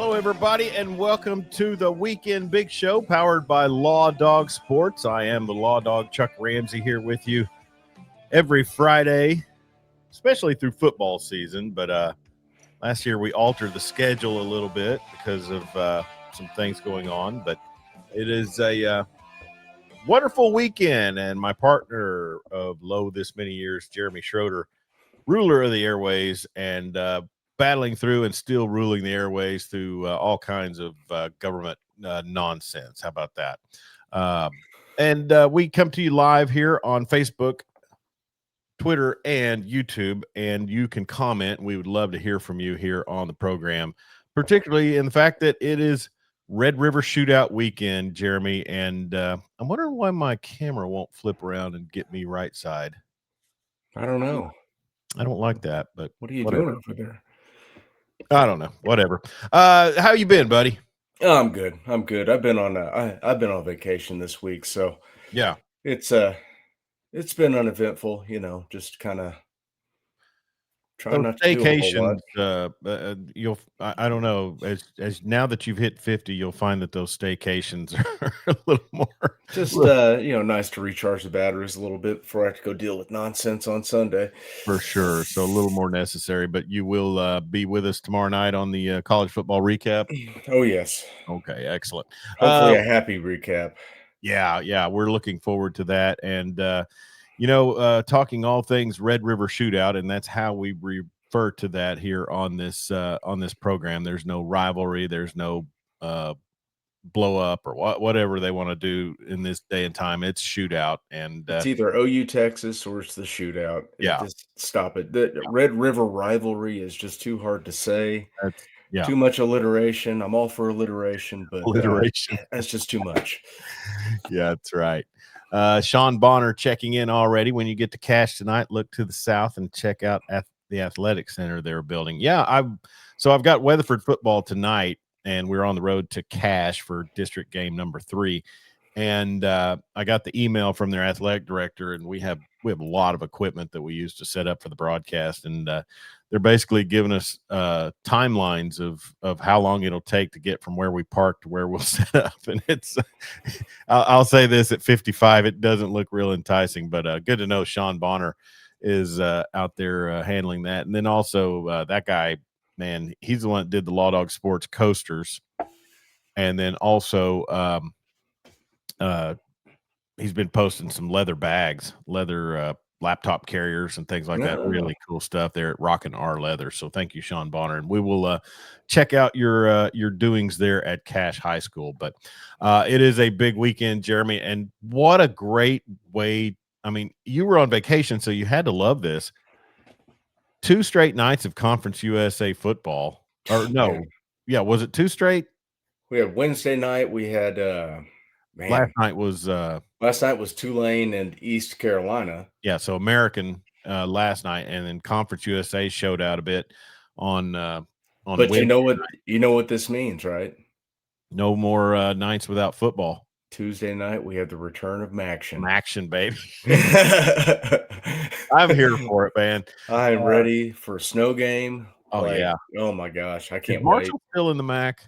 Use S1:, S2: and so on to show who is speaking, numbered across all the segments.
S1: Hello, everybody, and welcome to the Weekend Big Show powered by Lawdog Sports. I am the Lawdog, Chuck Ramsey, here with you every Friday, especially through football season. But last year we altered the schedule a little bit because of some things going on. But it is a wonderful weekend, and my partner of Low this many years, Jeremy Schroeder, ruler of the airways, and battling through and still ruling the airways through all kinds of government nonsense. How about that? And we come to you live here on Facebook, Twitter, and YouTube, and you can comment. We would love to hear from you here on the program, particularly in the fact that it is Red River Shootout weekend, Jeremy, and I'm wondering why my camera won't flip around and get me right side.
S2: I don't know.
S1: I don't like that, but
S2: What are you
S1: whatever.
S2: doing over there?
S1: I don't know. Whatever. How you been, buddy?
S2: Oh, I'm good. I've been on I've been on vacation this week, so
S1: Yeah.
S2: it's been uneventful, just kind of trying
S1: Those
S2: not to do a whole lot.
S1: staycations, I don't know, as now that you've hit 50, you'll find that those staycations are a little more
S2: Just nice to recharge the batteries a little bit before I have to go deal with nonsense on Sunday.
S1: for sure. So a little more necessary, but you will be with us tomorrow night on the college football recap.
S2: Oh yes.
S1: Okay, excellent.
S2: Hopefully a happy recap.
S1: Yeah, we're looking forward to that. And talking all things Red River Shootout, and that's how we refer to that here on this program. There's no rivalry, there's no blow up or whatever they want to do in this day and time. It's shootout, and
S2: It's either OU Texas or it's the shootout.
S1: Yeah.
S2: Just stop it. The Red River rivalry is just too hard to say.
S1: that's
S2: Too much alliteration. I'm all for alliteration, but
S1: alliteration.
S2: that's just too much.
S1: Yeah, that's right. Sean Bonner checking in already. When you get to Cache tonight, look to the south and check out the athletic center they're building. Yeah, I've got Weatherford football tonight, and we're on the road to Cache for district game number 3. And I got the email from their athletic director, and we have a lot of equipment that we use to set up for the broadcast, and they're basically giving us timelines of how long it'll take to get from where we park to where we'll set up. And it's I'll say this, at 55, it doesn't look real enticing, but good to know Sean Bonner is out there handling that. And then also that guy, man, he's the one that did the Lawdog Sports coasters, and then also he's been posting some leather bags, leather laptop carriers and things like that. Really cool stuff there at Rockin' R Leather. So thank you, Sean Bonner. And we will check out your doings there at Cache High School. But it is a big weekend, Jeremy. And what a great way. I mean, you were on vacation, so you had to love this. 2 straight nights of Conference USA football. Or no. Yeah, was it 2 straight?
S2: We had Wednesday night. We had
S1: Last night was
S2: Tulane and East Carolina.
S1: Yeah, so American last night, and then Conference USA showed out a bit on
S2: But
S1: Wednesday
S2: you know what this means, right?
S1: No more nights without football.
S2: Tuesday night we have the return of Maction.
S1: Action, baby. I'm here for it, man.
S2: I'm ready for a snow game.
S1: Oh yeah.
S2: Oh my gosh, I can't
S1: Is Marshall still in the MAC?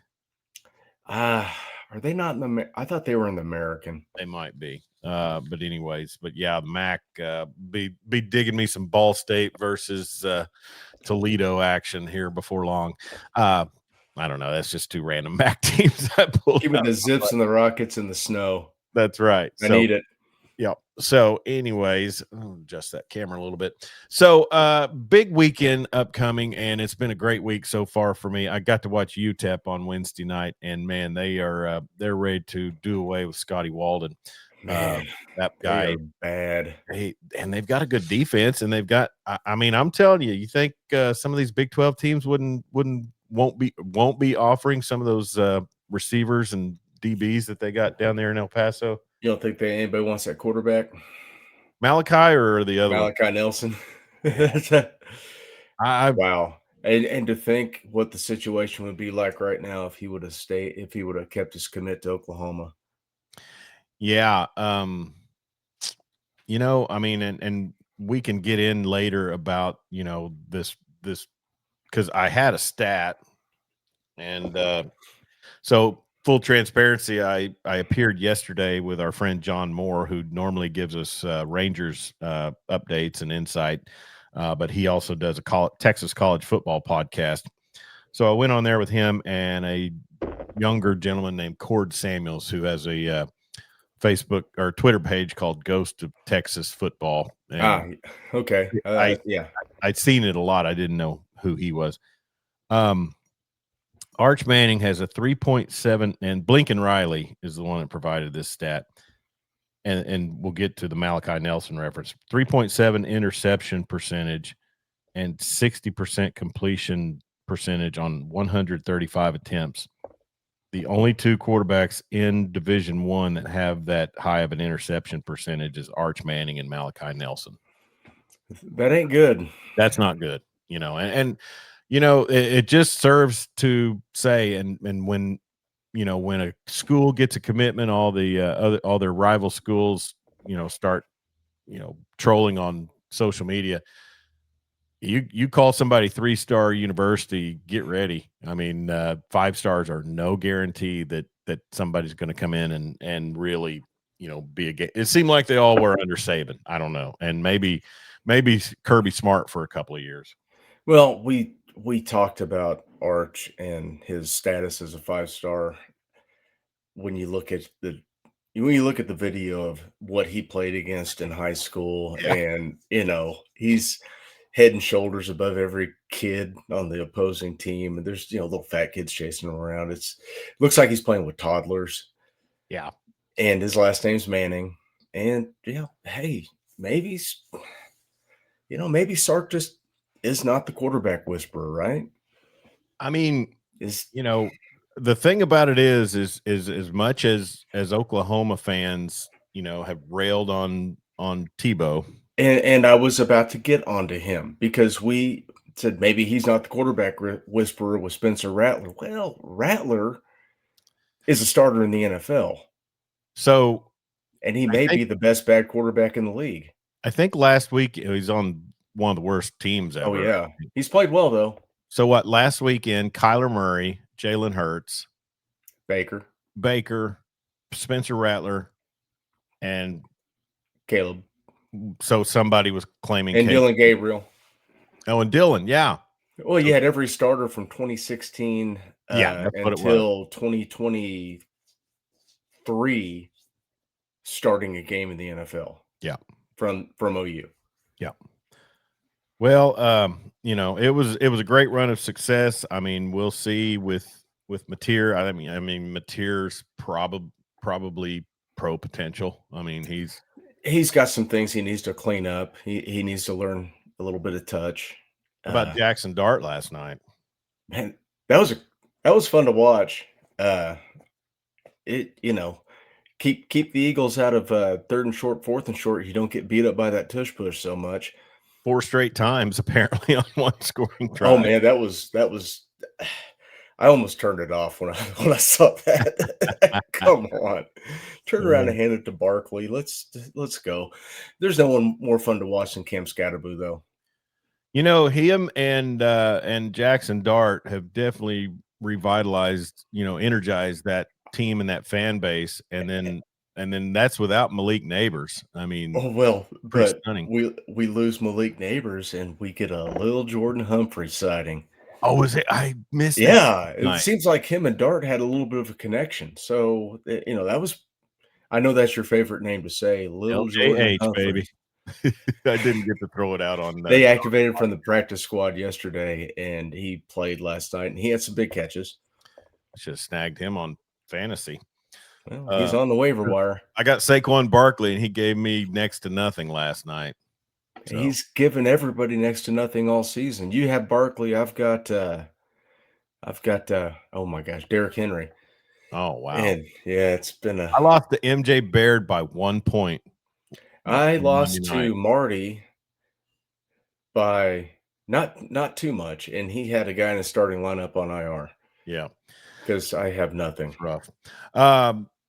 S2: Are they not in the? I thought they were in the American.
S1: They might be. But anyways, yeah, the MAC be digging me some Ball State versus Toledo action here before long. I don't know. That's just 2 random MAC teams.
S2: Keeping the Zips and the Rockets in the snow.
S1: That's right.
S2: I need it.
S1: Yeah. So anyways, I'll adjust that camera a little bit. So big weekend upcoming, and it's been a great week so far for me. I got to watch UTEP on Wednesday night, and man, they're ready to do away with Scotty Walden.
S2: Man,
S1: that guy
S2: bad.
S1: And they've got a good defense, and they've got I mean, I'm telling you, you think some of these Big 12 teams won't be offering some of those receivers and DBs that they got down there in El Paso?
S2: You don't think anybody wants that quarterback?
S1: Malachi or the other
S2: Malachi Nelson? Wow. And to think what the situation would be like right now if he would have kept his commit to Oklahoma.
S1: Yeah. I mean, and we can get in later about, this because I had a stat And so, full transparency, I appeared yesterday with our friend John Moore, who normally gives us Rangers updates and insight, but he also does a Texas college football podcast. So I went on there with him and a younger gentleman named Cord Samuels, who has a Facebook or Twitter page called Ghost of Texas Football. And
S2: Okay. Yeah.
S1: I'd seen it a lot. I didn't know who he was. Arch Manning has a 3.7, and Blinken Riley is the one that provided this stat. And we'll get to the Malachi Nelson reference. 3.7 interception percentage and 60% completion percentage on 135 attempts. The only two quarterbacks in Division I that have that high of an interception percentage is Arch Manning and Malachi Nelson.
S2: That ain't good.
S1: That's not good, and it just serves to say, and when when a school gets a commitment, all the all their rival schools, start, trolling on social media. You call somebody 3-star university, get ready. I mean, 5 stars are no guarantee that somebody's going to come in and really, be a game. It seemed like they all were under Saban. I don't know, and maybe Kirby Smart for a couple of years.
S2: Well, we talked about Arch and his status as a 5-star. When you look at the video of what he played against in high school,
S1: Yeah.
S2: and he's head and shoulders above every kid on the opposing team, and there's little fat kids chasing him around. It looks like he's playing with toddlers.
S1: Yeah,
S2: and his last name's Manning. And hey, maybe Sark just is not the quarterback whisperer, right?
S1: I mean, the thing about it is as much as Oklahoma fans, have railed on Tebow.
S2: And I was about to get onto him because we said maybe he's not the quarterback whisperer with Spencer Rattler. Well, Rattler is a starter in the NFL.
S1: So,
S2: and he may be the best bad quarterback in the league.
S1: I think last week he's on one of the worst teams ever.
S2: Oh, yeah. He's played well, though.
S1: So what, last weekend, Kyler Murray, Jalen Hurts, Baker, Spencer Rattler, and
S2: Caleb.
S1: So somebody was claiming
S2: and Dylan Gabriel.
S1: Oh, and Dylan, yeah.
S2: Well, you had every starter from 2016 until 2023 starting a game in the NFL.
S1: Yeah.
S2: From OU.
S1: Yeah. Well, it was a great run of success. I mean, we'll see with Mateer. I mean, Mateer's probably pro potential. I mean,
S2: he's got some things he needs to clean up. He needs to learn a little bit of touch.
S1: How about Jackson Dart last night?
S2: Man, that was fun to watch. Keep the Eagles out of 3rd and short, 4th and short. You don't get beat up by that tush push so much.
S1: 4 straight times apparently on one scoring drive.
S2: Oh man, that was. I almost turned it off when I saw that. Come on, turn around and hand it to Barkley. Let's go. There's no one more fun to watch than Cam Scatterboo, though.
S1: Him and Jackson Dart have definitely revitalized, energized that team and that fan base, and then that's without Malik Neighbors. I mean,
S2: but
S1: stunning.
S2: We lose Malik Neighbors and we get a little Jordan Humphrey sighting.
S1: Oh, was it? I missed.
S2: Yeah, it seems like him and Dart had a little bit of a connection. So that was. I know that's your favorite name to say, little Jordan Humphrey.
S1: Baby. I didn't get to throw it out on that.
S2: They activated from the practice squad yesterday, and he played last night, and he had some big catches.
S1: I should have snagged him on fantasy.
S2: Well, he's on the waiver wire.
S1: I got Saquon Barkley, and he gave me next to nothing last night.
S2: So. He's given everybody next to nothing all season. You have Barkley. I've got oh my gosh, Derrick Henry.
S1: Oh wow.
S2: And yeah, it's been
S1: I lost to MJ Baird by 1 point.
S2: I lost to Marty by not too much, and he had a guy in the starting lineup on IR.
S1: Yeah,
S2: because I have nothing.
S1: It's rough.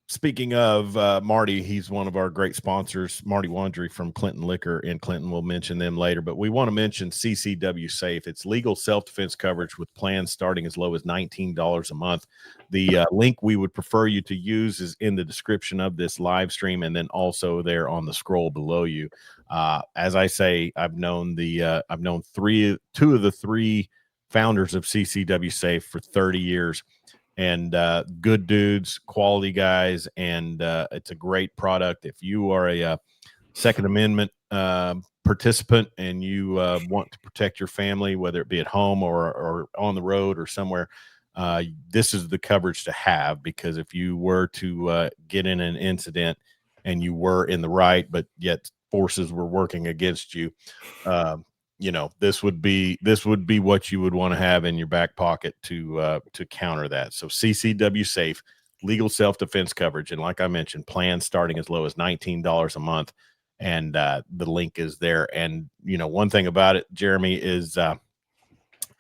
S1: speaking of Marty, he's one of our great sponsors, Marty Wandry from Clinton Liquor in Clinton. We'll mention them later, but we want to mention CCW Safe. It's legal self-defense coverage with plans starting as low as $19 a month. The link we would prefer you to use is in the description of this live stream, and then also there on the scroll below you. As I say, I've known two of the three founders of CCW Safe for 30 years. And good dudes, quality guys, and it's a great product. If you are a Second Amendment participant and you want to protect your family, whether it be at home or on the road or somewhere, this is the coverage to have, because if you were to get in an incident and you were in the right, but yet forces were working against you, this would be what you would want to have in your back pocket to counter that. So CCW Safe, legal self-defense coverage, and like I mentioned, plans starting as low as $19 a month, and the link is there. And one thing about it, Jeremy, is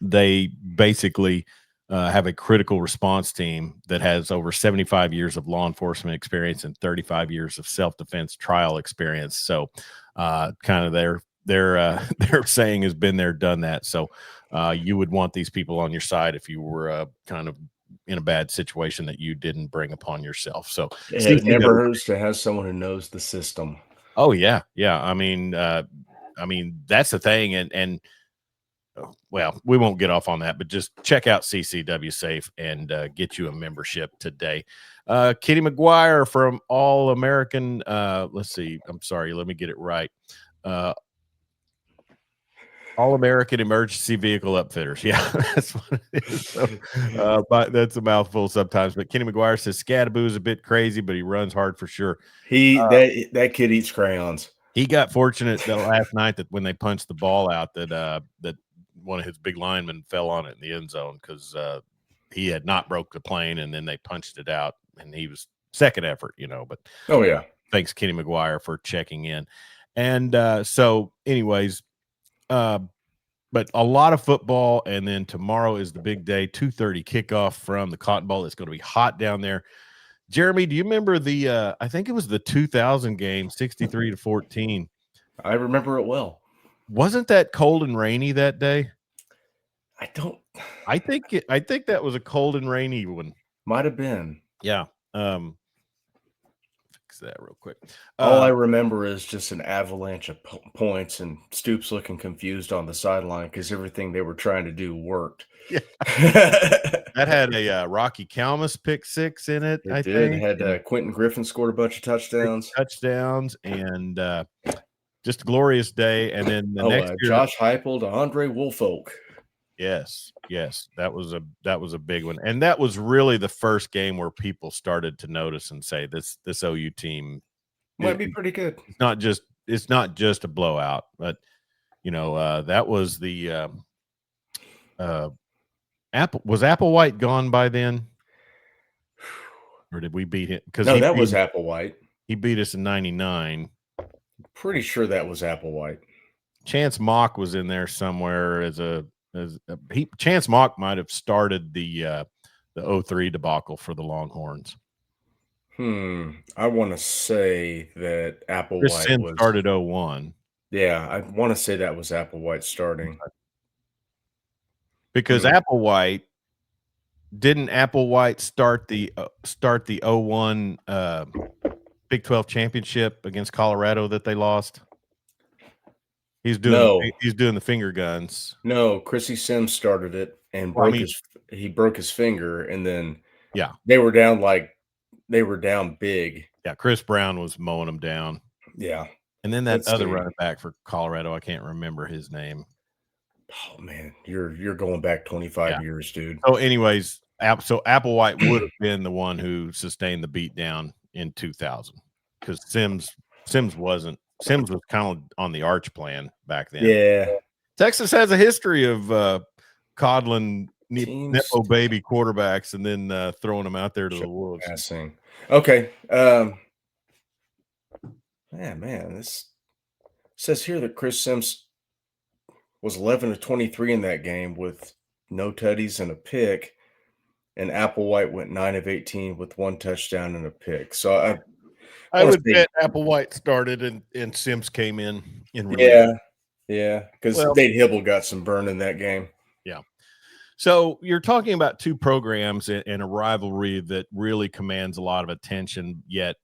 S1: they basically have a critical response team that has over 75 years of law enforcement experience and 35 years of self-defense trial experience. So kind of their saying has been there, done that. So you would want these people on your side if you were kind of in a bad situation that you didn't bring upon yourself. So
S2: it never hurts to have someone who knows the system.
S1: Oh yeah. I mean that's the thing, and well, we won't get off on that, but just check out CCW Safe and get you a membership today. Kitty McGuire from All American. Let's see. I'm sorry. Let me get it right. All American Emergency Vehicle Upfitters. Yeah, that's what it is. So, but that's a mouthful sometimes. But Kenny McGuire says Scadaboo is a bit crazy, but he runs hard for sure.
S2: That kid eats crayons.
S1: He got fortunate that last night that when they punched the ball out, that one of his big linemen fell on it in the end zone, because he had not broke the plane, and then they punched it out, and he was second effort, But
S2: oh yeah,
S1: thanks Kenny McGuire for checking in, and so anyways. But a lot of football, and then tomorrow is the big day, 2:30 kickoff from the Cotton Bowl. It's going to be hot down there. Jeremy, do you remember the I think it was the 2000 game, 63-14?
S2: I remember it well.
S1: Wasn't that cold and rainy that day?
S2: I don't.
S1: I think that was a cold and rainy one.
S2: Might have been.
S1: Yeah. Fix that real quick.
S2: All I remember is just an avalanche of points and Stoops looking confused on the sideline because everything they were trying to do worked.
S1: Yeah. That had a Rocky Calmus pick six in it.
S2: It did. It had Quentin Griffin scored a bunch of touchdowns.
S1: And just a glorious day. And then the next year,
S2: Josh Heupel to Andre Woolfolk.
S1: Yes, that was a big one, and that was really the first game where people started to notice and say this OU team
S2: might be pretty good.
S1: It's not just a blowout, but that was the Applewhite gone by then, or did we beat him? Because
S2: no, that was Applewhite.
S1: He beat us in '99.
S2: Pretty sure that was Applewhite.
S1: Chance Mock was in there somewhere Chance Mock might have started the 03 debacle for the Longhorns.
S2: I want to say that Applewhite
S1: started 01.
S2: Yeah, I want to say that was Applewhite starting.
S1: Because didn't Applewhite start the 01 Big 12 championship against Colorado that they lost? He's doing the finger guns.
S2: No, Chrissy Sims started it and he broke his finger, and then they were down big.
S1: Yeah, Chris Brown was mowing them down.
S2: Yeah.
S1: And then that other running back for Colorado, I can't remember his name.
S2: Oh man, you're going back 25 years, dude.
S1: So anyways, Applewhite would have been the one who sustained the beatdown in 2000, because Sims wasn't. Sims was kind of on the arch plan back then.
S2: Yeah.
S1: Texas has a history of coddling Nepo baby quarterbacks and then throwing them out there to the wolves.
S2: Passing. Okay. Man, this says here that Chris Sims was 11 of 23 in that game with no tutties and a pick. and Applewhite went 9 of 18 with 1 touchdown and a pick. So
S1: I would bet Applewhite started and Sims came in relief.
S2: Yeah, because
S1: Well,
S2: Nate Hibble got some burn in that game.
S1: Yeah. So you're talking about two programs and a rivalry that really commands a lot of attention, yet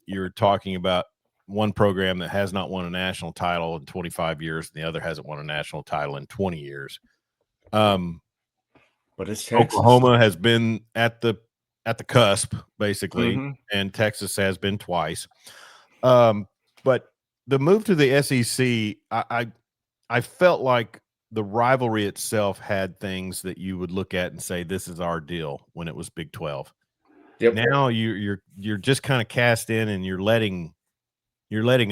S1: you're talking about one program that has not won a national title in 25 years, and the other hasn't won a national title in 20 years.
S2: But it's Texas.
S1: Oklahoma has been at the cusp, basically, and Texas has been twice. But the move to the SEC, I felt like the rivalry itself had things that you would look at and say, this is our deal when it was Big 12.
S2: Yep.
S1: Now you're just kind of cast in and you're letting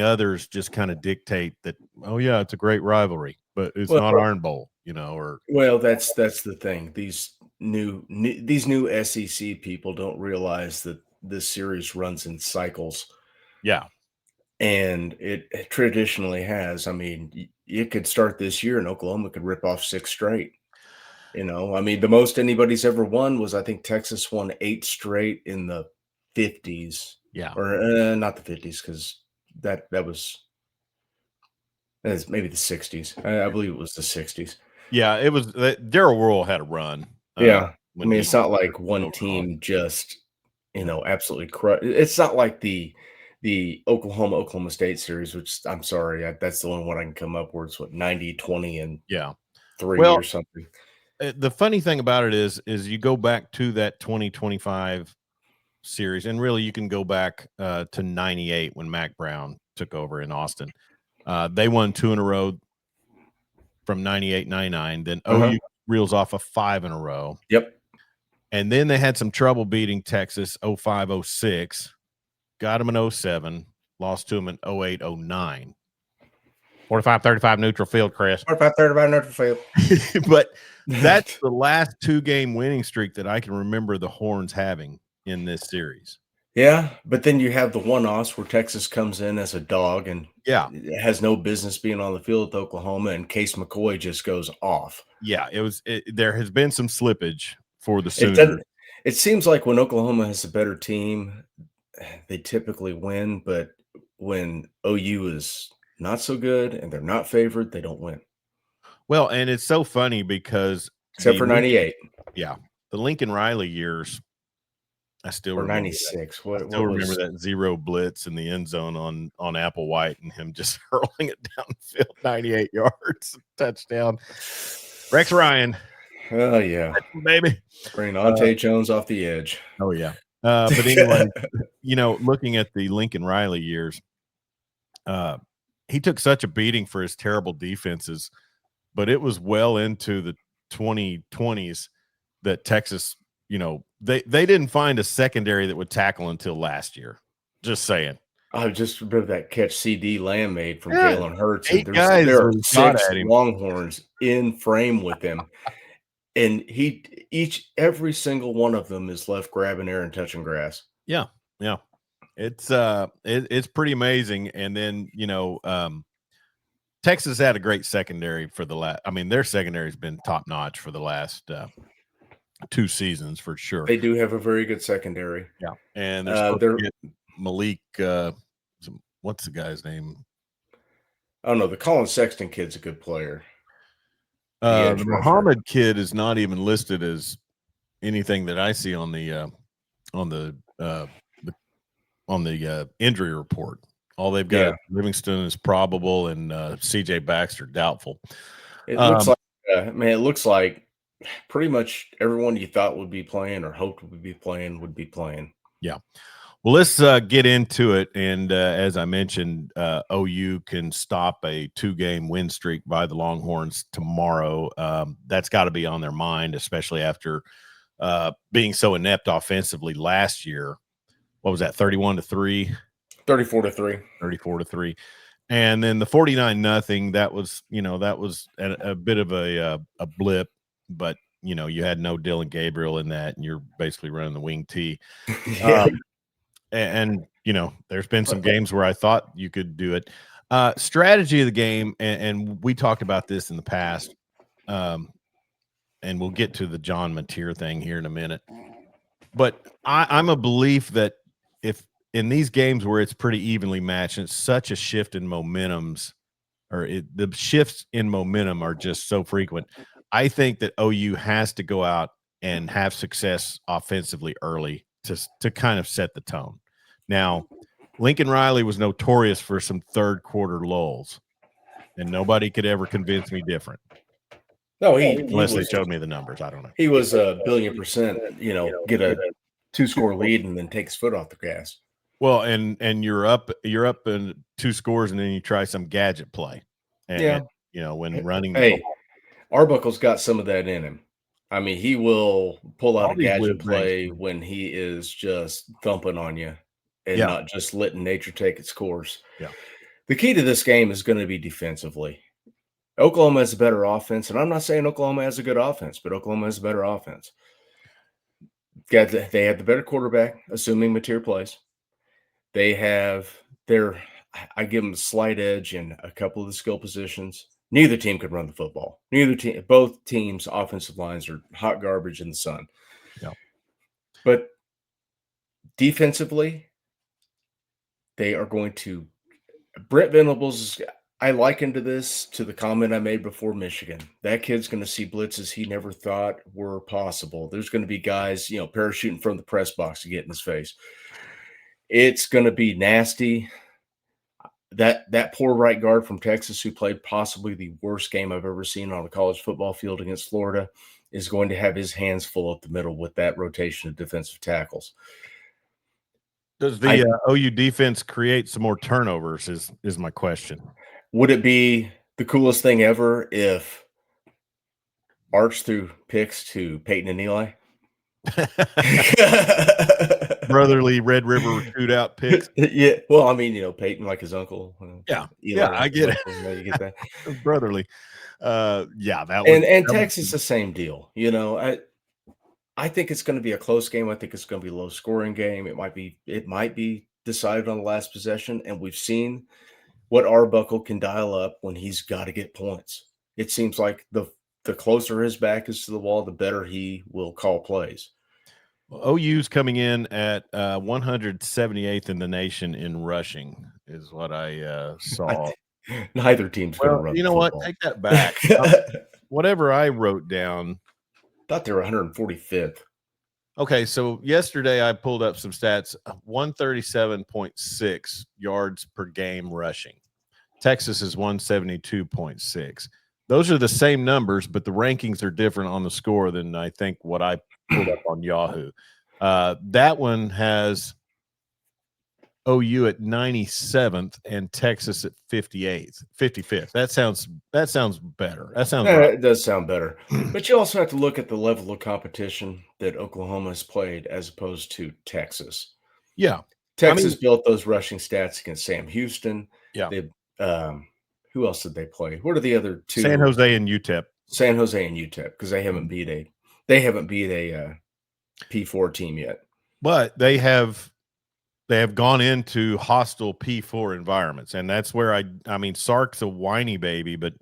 S1: others just kind of dictate that, oh yeah, it's a great rivalry, but it's not Iron Bowl, or
S2: that's the thing. These new SEC people don't realize that this series runs in cycles.
S1: Yeah.
S2: And it traditionally has. I mean, you could start this year and Oklahoma could rip off 6 straight. I mean, the most anybody's ever won was, I think, Texas won 8 straight in the 50s.
S1: Yeah.
S2: Or not the 50s, because that was maybe the 60s. I believe it was the 60s.
S1: Yeah, it was. Darryl Worrell had a run.
S2: Yeah. I mean, it's not like one team just, absolutely it's not like the Oklahoma State series, which I'm sorry, that's the only one I can come up with. It's what, 90, 20, and 3 or something.
S1: The funny thing about it is you go back to that 2025 series, and really you can go back to 98 when Mac Brown took over in Austin. They won 2 in a row from 98, 99. Then OU reels off a 5 in a row.
S2: Yep.
S1: And then they had some trouble beating Texas 05, 06. Got them in 07, lost to them in 08, 09. 45-35 neutral field, Chris.
S2: 45-35 neutral field.
S1: But that's the last 2-game winning streak that I can remember the Horns having in this series.
S2: Yeah, but then you have the one-offs where Texas comes in as a dog and has no business being on the field with Oklahoma, and Case McCoy just goes off.
S1: Yeah, there has been some slippage for the Sooners.
S2: It seems like when Oklahoma has a better team, they typically win, but when OU is not so good and they're not favored, they don't win.
S1: Well, and it's so funny because
S2: except for 98.
S1: Yeah. The Lincoln Riley years, I still remember
S2: 96.
S1: I still remember that 0 blitz in the end zone on Applewhite and him just hurling it down the field 98 yards, touchdown. Rex Ryan.
S2: Oh yeah.
S1: Baby.
S2: Bring Ante Jones off the edge.
S1: Oh yeah. But anyway, looking at the Lincoln Riley years, he took such a beating for his terrible defenses, but it was well into the 2020s that Texas, they didn't find a secondary that would tackle until last year. Just saying.
S2: I just remember that catch CD Lamb made from Jalen Hurts.
S1: And there are
S2: 6 Longhorns in frame with him. And every single one of them is left grabbing air and touching grass.
S1: Yeah. Yeah. It's pretty amazing. And then, Texas had a great secondary for the last. I mean, their secondary has been top notch for the last 2 seasons for sure.
S2: They do have a very good secondary.
S1: Yeah, and they're Malik. What's the guy's name?
S2: I don't know. The Colin Sexton kid's a good player.
S1: The Muhammad kid is not even listed as anything that I see on the injury report. All they've got Livingston is probable and CJ Baxter doubtful.
S2: It looks like pretty much everyone you thought would be playing or hoped would be playing.
S1: Yeah. Well, let's get into it. And as I mentioned, OU can stop a 2-game win streak by the Longhorns tomorrow. That's got to be on their mind, especially after being so inept offensively last year. What was that, 31-3?
S2: 34-3.
S1: 34-3. And then the 49-0, that was a bit of a blip, but you had no Dylan Gabriel in that, and you're basically running the wing tee. And there's been some games where I thought you could do it. Strategy of the game, and we talked about this in the past. And and we'll get to the John Mateer thing here in a minute. But I'm a belief that if in these games where it's pretty evenly matched, and it's such a shift in momentums, the shifts in momentum are just so frequent. I think that OU has to go out and have success offensively early to kind of set the tone. Now, Lincoln Riley was notorious for some third quarter lulls, and nobody could ever convince me different.
S2: No,
S1: unless they showed me the numbers. I don't know.
S2: He was a billion%, get a 2-score lead and then take his foot off the gas.
S1: Well, and you're up in 2 scores, and then you try some gadget play. And when running the ball.
S2: Arbuckle's got some of that in him. I mean, he will pull out a gadget play when he is just thumping on you and not just letting nature take its course.
S1: Yeah.
S2: The key to this game is going to be defensively. Oklahoma has a better offense, and I'm not saying Oklahoma has a good offense, but Oklahoma has a better offense. They have the better quarterback, assuming Mateer plays. They have I give them a slight edge in a couple of the skill positions. Neither team could run the football. Both teams' offensive lines are hot garbage in the sun.
S1: Yeah.
S2: But defensively, they are going to – Brent Venables, I likened to the comment I made before Michigan. That kid's going to see blitzes he never thought were possible. There's going to be guys, parachuting from the press box to get in his face. It's going to be nasty. That poor right guard from Texas, who played possibly the worst game I've ever seen on a college football field against Florida, is going to have his hands full up the middle with that rotation of defensive tackles.
S1: Does the OU defense create some more turnovers is my question.
S2: Would it be the coolest thing ever if Arch threw picks to Peyton and Eli?
S1: Brotherly Red River shootout picks.
S2: Yeah. Well, I mean, Peyton like his uncle.
S1: Yeah.
S2: Eli
S1: I get it.
S2: You get that.
S1: Brotherly. That
S2: and Texas, the same deal. I think it's going to be a close game. I think it's going to be a low scoring game. It might be decided on the last possession. And we've seen what Arbuckle can dial up when he's got to get points. It seems like the closer his back is to the wall, the better he will call plays.
S1: Well, OU's coming in at 178th in the nation in rushing is what I saw.
S2: Neither team's going to run.
S1: You know what? Take that back. Whatever I wrote down.
S2: Thought they were 145th.
S1: Okay, so yesterday I pulled up some stats. 137.6 yards per game rushing. Texas is 172.6. Those are the same numbers, but the rankings are different on the score than I think what I pulled up on Yahoo. That one has OU at 97th and Texas at 55th. That sounds better. That sounds right.
S2: It does sound better. But you also have to look at the level of competition that Oklahoma has played as opposed to Texas.
S1: Yeah.
S2: Texas built those rushing stats against Sam Houston.
S1: Yeah.
S2: They, who else did they play? What are the other two?
S1: San Jose and UTEP.
S2: San Jose and UTEP, because they haven't beat a P4 team yet.
S1: But they have gone into hostile P4 environments, and that's where I mean Sark's a whiny baby, but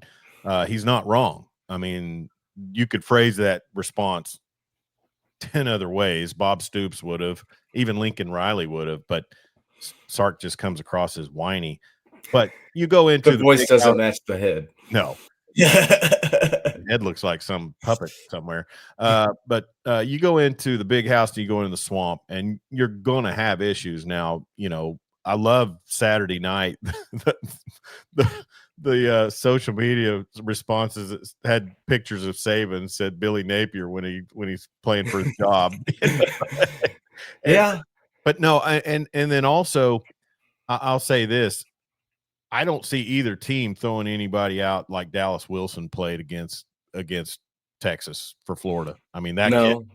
S1: he's not wrong. I mean, you could phrase that response 10 other ways. Bob Stoops would have, even Lincoln Riley would have, but Sark just comes across as whiny. But you go into
S2: the voice doesn't match the head.
S1: No. The head looks like some puppet somewhere. But you go into the big house and you go into the swamp, and you're going to have issues. Now, I love Saturday night. the social media responses had pictures of Saban, said Billy Napier when he's playing for his job. But no, and then also I'll say this. I don't see either team throwing anybody out like Dallas Wilson played against Texas for Florida. I mean, that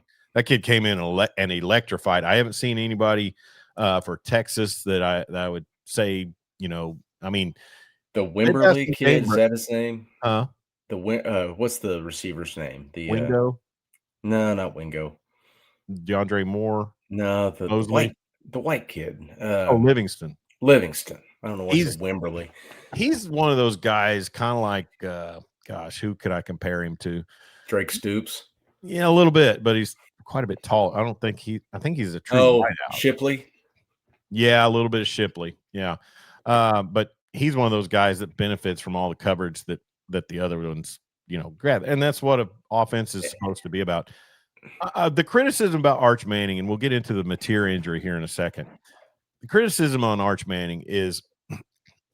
S1: kid came in and electrified. I haven't seen anybody for Texas that I would say, I mean,
S2: the Wimberly kid, is that his name? What's the receiver's name? The
S1: Wingo?
S2: No, not Wingo.
S1: DeAndre Moore?
S2: No, the white kid.
S1: Livingston.
S2: I don't know what's Wimberly.
S1: He's one of those guys, kind of like, who could I compare him to?
S2: Drake Stoops.
S1: Yeah, a little bit, but he's quite a bit tall. I think he's a true wideout.
S2: Shipley.
S1: Yeah, a little bit of Shipley. Yeah. But he's one of those guys that benefits from all the coverage that the other ones, grab. And that's what an offense is supposed to be about. The criticism about Arch Manning, and we'll get into the Mateer injury here in a second. The criticism on Arch Manning is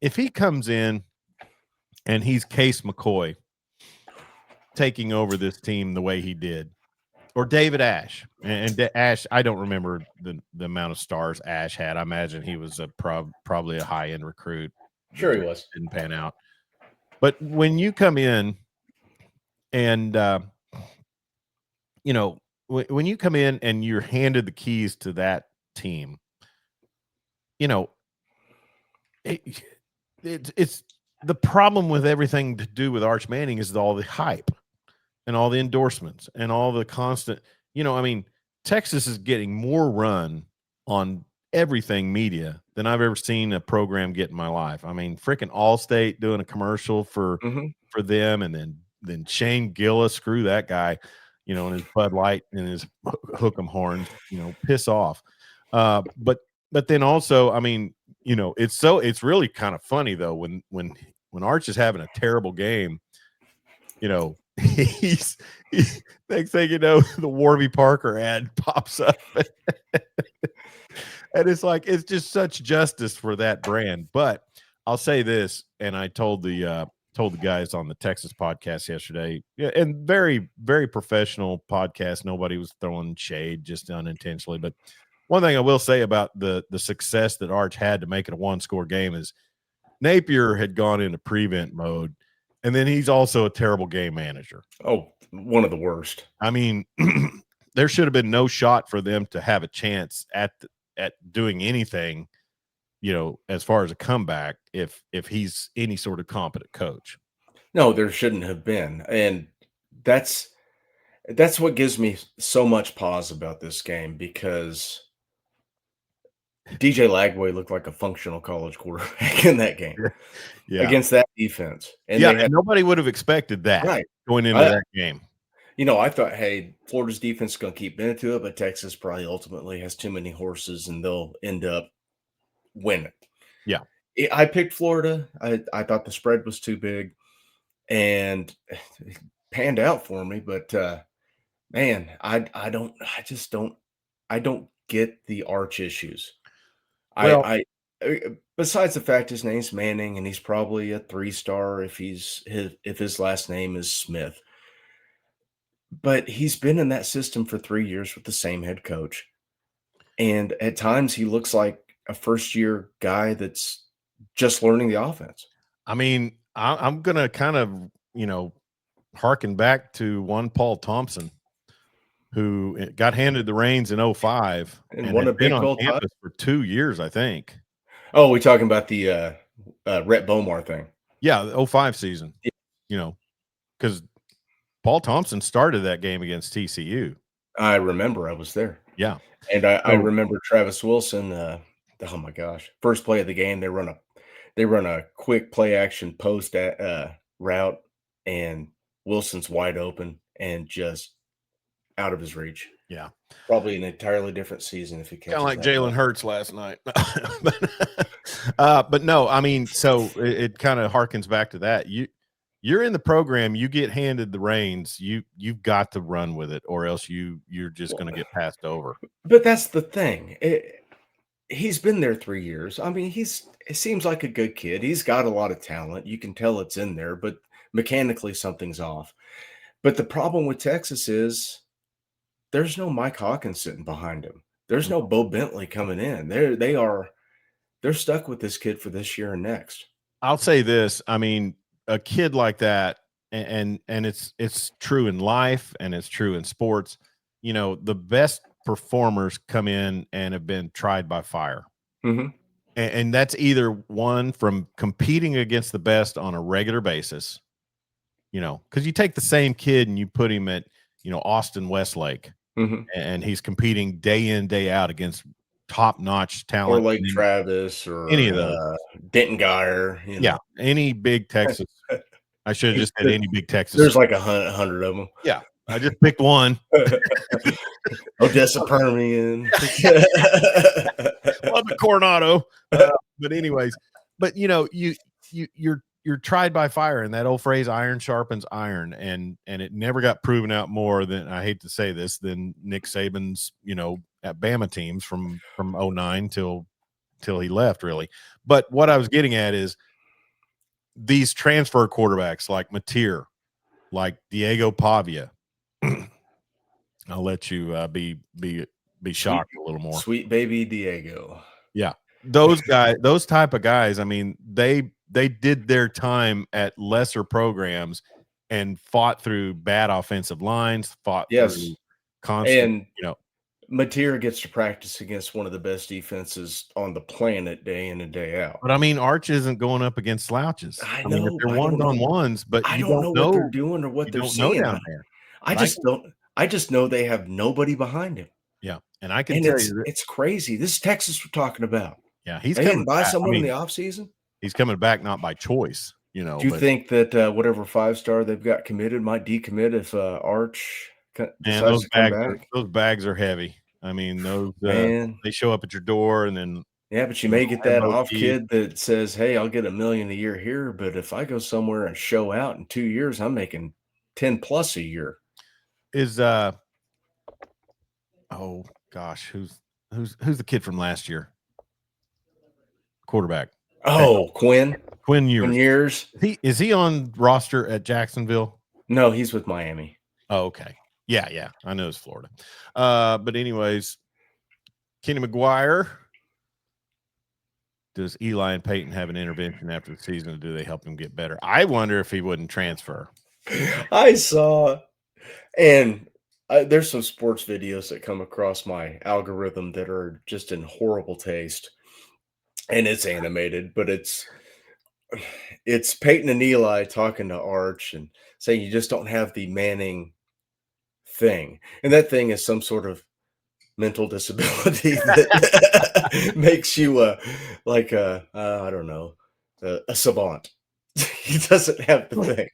S1: if he comes in and he's Case McCoy taking over this team the way he did, or David Ash. And Ash, I don't remember the amount of stars Ash had. I imagine he was probably a high-end recruit.
S2: Sure he was.
S1: Didn't pan out. But when you come in and, when you come in and you're handed the keys to that team, it's the problem with everything to do with Arch Manning is all the hype and all the endorsements and all the constant, Texas is getting more run on everything media than I've ever seen a program get in my life. I mean, freaking Allstate doing a commercial for them, and then Shane Gillis, screw that guy, and his Bud Light and his hook 'em horns, piss off. But then also, I mean, it's really kind of funny though when Arch is having a terrible game, he's next thing you know, the Warby Parker ad pops up. And it's like, it's just such justice for that brand. But I'll say this, and I told the guys on the Texas podcast yesterday, and very, very professional podcast. Nobody was throwing shade, just unintentionally. But one thing I will say about the success that Arch had to make it a one-score game is Napier had gone into prevent mode, and then he's also a terrible game manager.
S2: Oh, one of the worst. I
S1: mean, there should have been no shot for them to have a chance at doing anything, as far as a comeback if he's any sort of competent coach.
S2: No, there shouldn't have been. And that's what gives me so much pause about this game, because DJ Lagway looked like a functional college quarterback in that game against that defense.
S1: And nobody would have expected that going into that game.
S2: I thought, hey, Florida's defense is going to keep Bennett to it, but Texas probably ultimately has too many horses and they'll end up winning.
S1: Yeah.
S2: I picked Florida. I thought the spread was too big, and it panned out for me. But, man, I don't get the Arch issues. Well, besides the fact his name's Manning and he's probably a 3-star if his last name is Smith. But he's been in that system for 3 years with the same head coach. And at times he looks like a first-year guy that's just learning the offense.
S1: I mean, I'm going to kind of, harken back to one Paul Thompson, who got handed the reins in 2005 and
S2: won a
S1: been
S2: Big
S1: on
S2: 12
S1: campus for 2 years, I think.
S2: Oh, we're talking about the Rhett Bomar thing.
S1: Yeah, the 2005 season, because Paul Thompson started that game against TCU.
S2: I remember. I was there.
S1: Yeah.
S2: And I remember Travis Wilson. Oh my gosh! First play of the game, they run a quick play action post route, and Wilson's wide open and just out of his reach.
S1: Yeah,
S2: probably an entirely different season if he catches.
S1: Kind of like Jalen Hurts last night. But no, I mean, so it kind of harkens back to that. You're in the program, you get handed the reins, you've got to run with it, or else you're just going to get passed over.
S2: But that's the thing. He's been there 3 years. I mean, it seems like a good kid. He's got a lot of talent. You can tell it's in there, but mechanically something's off. But the problem with Texas is there's no Mike Hawkins sitting behind him. There's no Bo Bentley coming in. They're stuck with this kid for this year and next.
S1: I'll say this. I mean, a kid like that, and it's true in life and it's true in sports. The best performers come in and have been tried by fire.
S2: Mm-hmm.
S1: And that's either one from competing against the best on a regular basis, because you take the same kid and you put him at, Austin Westlake, and he's competing day in, day out against top-notch talent.
S2: Or like Travis or
S1: any of those.
S2: Denton Geyer.
S1: Yeah, any big Texas. I should have just said any big Texas.
S2: There's like 100 of them.
S1: Yeah. I just picked one.
S2: Odessa Permian.
S1: Well, the Coronado. But anyways, but you're tried by fire, and that old phrase "iron sharpens iron," and it never got proven out more than, I hate to say this, than Nick Saban's at Bama teams from 09 till he left, really. But what I was getting at is these transfer quarterbacks like Mateer, like Diego Pavia. I'll let you be shocked a little more.
S2: Sweet baby Diego.
S1: Yeah. Those guys, those type of guys, I mean, they did their time at lesser programs and fought through bad offensive lines, fought through constant,
S2: and Mateer gets to practice against one of the best defenses on the planet day in and day out.
S1: But I mean, Arch isn't going up against slouches.
S2: I
S1: mean, if
S2: know,
S1: they're ones-on-ones, but
S2: I
S1: you
S2: don't know what they're
S1: know
S2: doing or what they're
S1: don't know
S2: seeing
S1: down there.
S2: I just know they have nobody behind him.
S1: Yeah, and I can tell you
S2: it's crazy. This is Texas we're talking about.
S1: Yeah, he's
S2: They
S1: coming
S2: didn't buy
S1: back.
S2: someone in the offseason.
S1: He's coming back not by choice,
S2: Do you think that whatever 5-star they've got committed might decommit if Arch decides to come back?
S1: Those bags are heavy. I mean, those they show up at your door, and then
S2: but you may get that off kid that says, "Hey, I'll get $1 million a year here, but if I go somewhere and show out in 2 years, I'm making 10 plus a year."
S1: Is oh gosh, who's the kid from last year? Quarterback.
S2: Oh, Quinn
S1: Ewers. Is he on roster at Jacksonville?
S2: No, he's with Miami.
S1: Oh, okay. Yeah. I know it's Florida. But anyways, Kenny McGuire. Does Eli and Peyton have an intervention after the season, or do they help him get better? I wonder if he wouldn't transfer.
S2: I saw, and there's some sports videos that come across my algorithm that are just in horrible taste, and it's animated, but it's Peyton and Eli talking to Arch and saying you just don't have the Manning thing, and that thing is some sort of mental disability that makes you I don't know, a savant. He doesn't have the thing.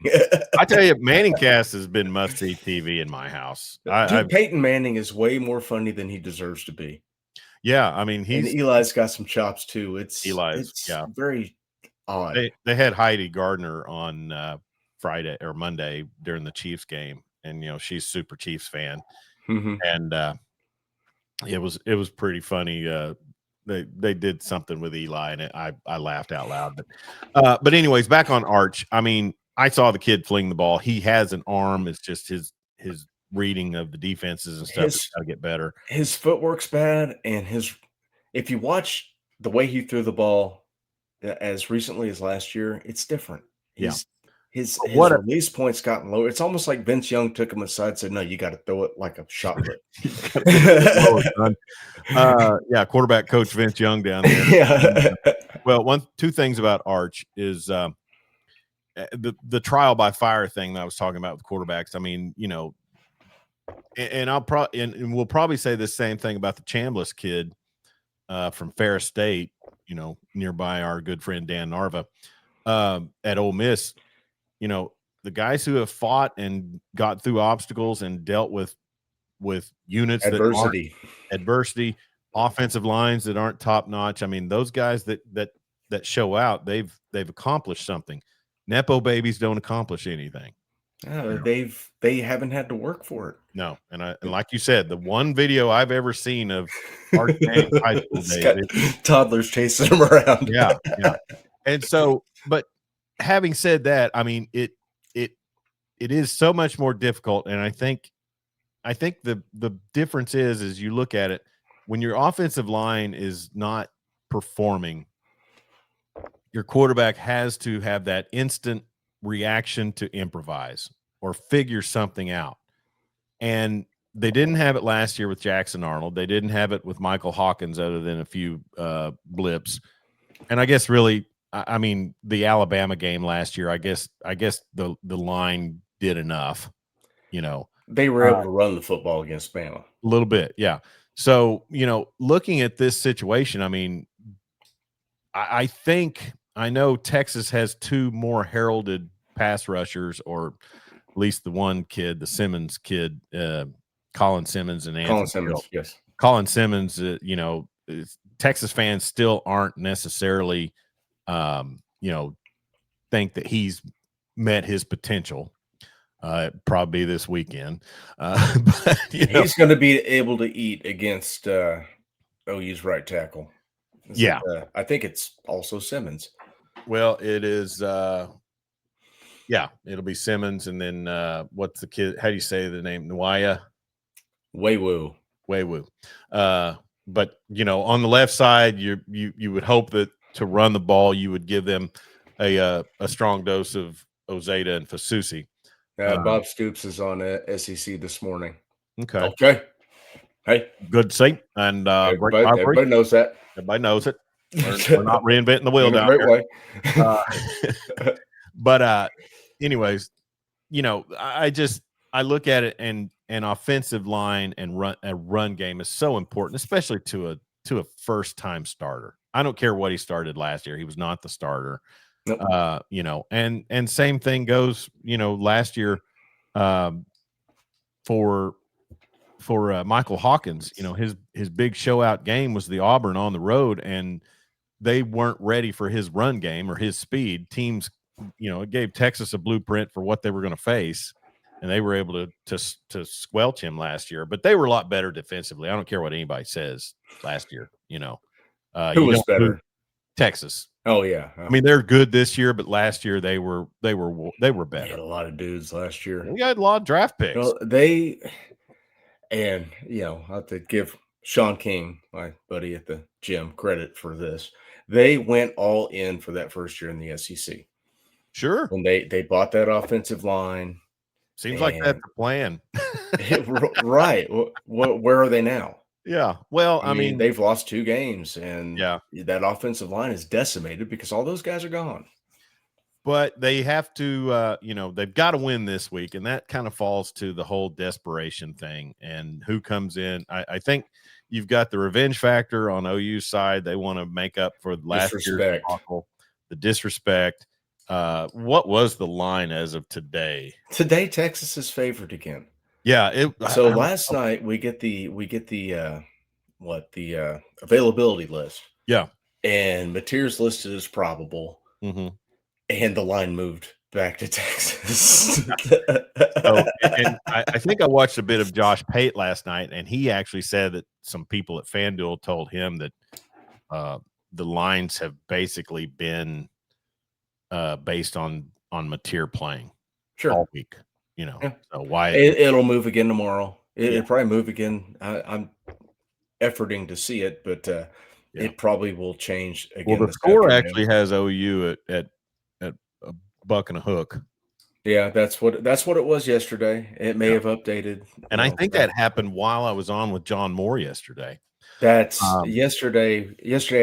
S1: I tell you, Manning Cast has been must-see TV in my house.
S2: Peyton Manning is way more funny than he deserves to be.
S1: Yeah, I mean,
S2: and Eli's got some chops too. It's
S1: yeah,
S2: very odd.
S1: They had Heidi Gardner on Friday or Monday during the Chiefs game, and she's super Chiefs fan, and it was pretty funny. They did something with Eli, and I laughed out loud. But anyways, back on Arch. I mean, I saw the kid fling the ball. He has an arm. It's just his reading of the defenses and stuff has got to get better.
S2: His footwork's bad, and if you watch the way he threw the ball as recently as last year, it's different. His release points gotten lower. It's almost like Vince Young took him aside and said, "No, you got to throw it like a shot put."
S1: Quarterback coach Vince Young down there. Well, two things about Arch is the trial by fire thing that I was talking about with quarterbacks. I mean, and I'll and we'll probably say the same thing about the Chambliss kid from Ferris State, nearby our good friend Dan Narva at Ole Miss. The guys who have fought and got through obstacles and dealt with units adversity, offensive lines that aren't top notch. I mean, those guys that show out, they've accomplished something. Nepo babies don't accomplish anything.
S2: They haven't had to work for it.
S1: No, and like you said, the one video I've ever seen of Arch Manning high school days,
S2: toddlers chasing him around.
S1: Yeah. And so, but having said that, I mean, it is so much more difficult, and I think the difference is you look at it when your offensive line is not performing, your quarterback has to have that instant reaction to improvise or figure something out. And they didn't have it last year with Jackson Arnold. They didn't have it with Michael Hawkins other than a few blips. And I guess really, I mean, the Alabama game last year, I guess the line did enough,
S2: They were able to run the football against Bama.
S1: A little bit, yeah. So, looking at this situation, I mean, I know Texas has two more heralded pass rushers or least the one kid, the Simmons kid, Colin Simmons and Anthony
S2: Colin Simmons,
S1: Hill.
S2: yes.
S1: Colin Simmons, Texas fans still aren't necessarily, think that he's met his potential. Probably this weekend. But,
S2: he's going to be able to eat against OU's right tackle. I think it's also Simmons.
S1: Well, it is. It'll be Simmons, and then what's the kid? How do you say the name? Nwaya?
S2: Weiwu.
S1: But on the left side, you would hope that to run the ball, you would give them a strong dose of Ozeta and Fasusi.
S2: Bob Stoops is on SEC this morning.
S1: Okay.
S2: Hey,
S1: good sight and
S2: everybody knows that.
S1: Everybody knows it. We're not reinventing the wheel down here. But anyways, I look at it, and an offensive line and run game is so important, especially to a first time starter. I don't care what he started last year; he was not the starter. Nope. And same thing goes, last year for Michael Hawkins. His big show out game was the Auburn on the road, and they weren't ready for his run game or his speed. Teams, it gave Texas a blueprint for what they were going to face, and they were able to squelch him last year. But they were a lot better defensively. I don't care what anybody says last year.
S2: Who was better?
S1: Texas.
S2: Oh yeah.
S1: I mean, they're good this year, but last year they were better.
S2: They had a lot of dudes last year.
S1: We had a lot of draft picks.
S2: Well, I have to give Sean King, my buddy at the gym, credit for this. They went all in for that first year in the SEC.
S1: Sure.
S2: When they bought that offensive line.
S1: Seems like that's the plan.
S2: Right. Where are they now?
S1: Yeah. Well, I mean,
S2: they've lost 2 games, and that offensive line is decimated because all those guys are gone.
S1: But they have to, they've got to win this week, and that kind of falls to the whole desperation thing and who comes in. I think you've got the revenge factor on OU's side. They want to make up for last year's debacle, the disrespect. What was the line as of today?
S2: Today, Texas is favored again.
S1: Yeah.
S2: Last night we get the availability list.
S1: Yeah.
S2: And Mateer's listed as probable.
S1: Mm-hmm.
S2: And the line moved back to Texas.
S1: I think I watched a bit of Josh Pate last night, and he actually said that some people at FanDuel told him that the lines have basically been based on Mateer playing all week. So why
S2: it'll move again tomorrow. It'll probably move again. I'm efforting to see it, but it probably will change again.
S1: Well, the score actually has OU at a buck and a hook.
S2: Yeah, that's what it was yesterday. It may have updated.
S1: And I think that happened while I was on with John Moore yesterday.
S2: That's yesterday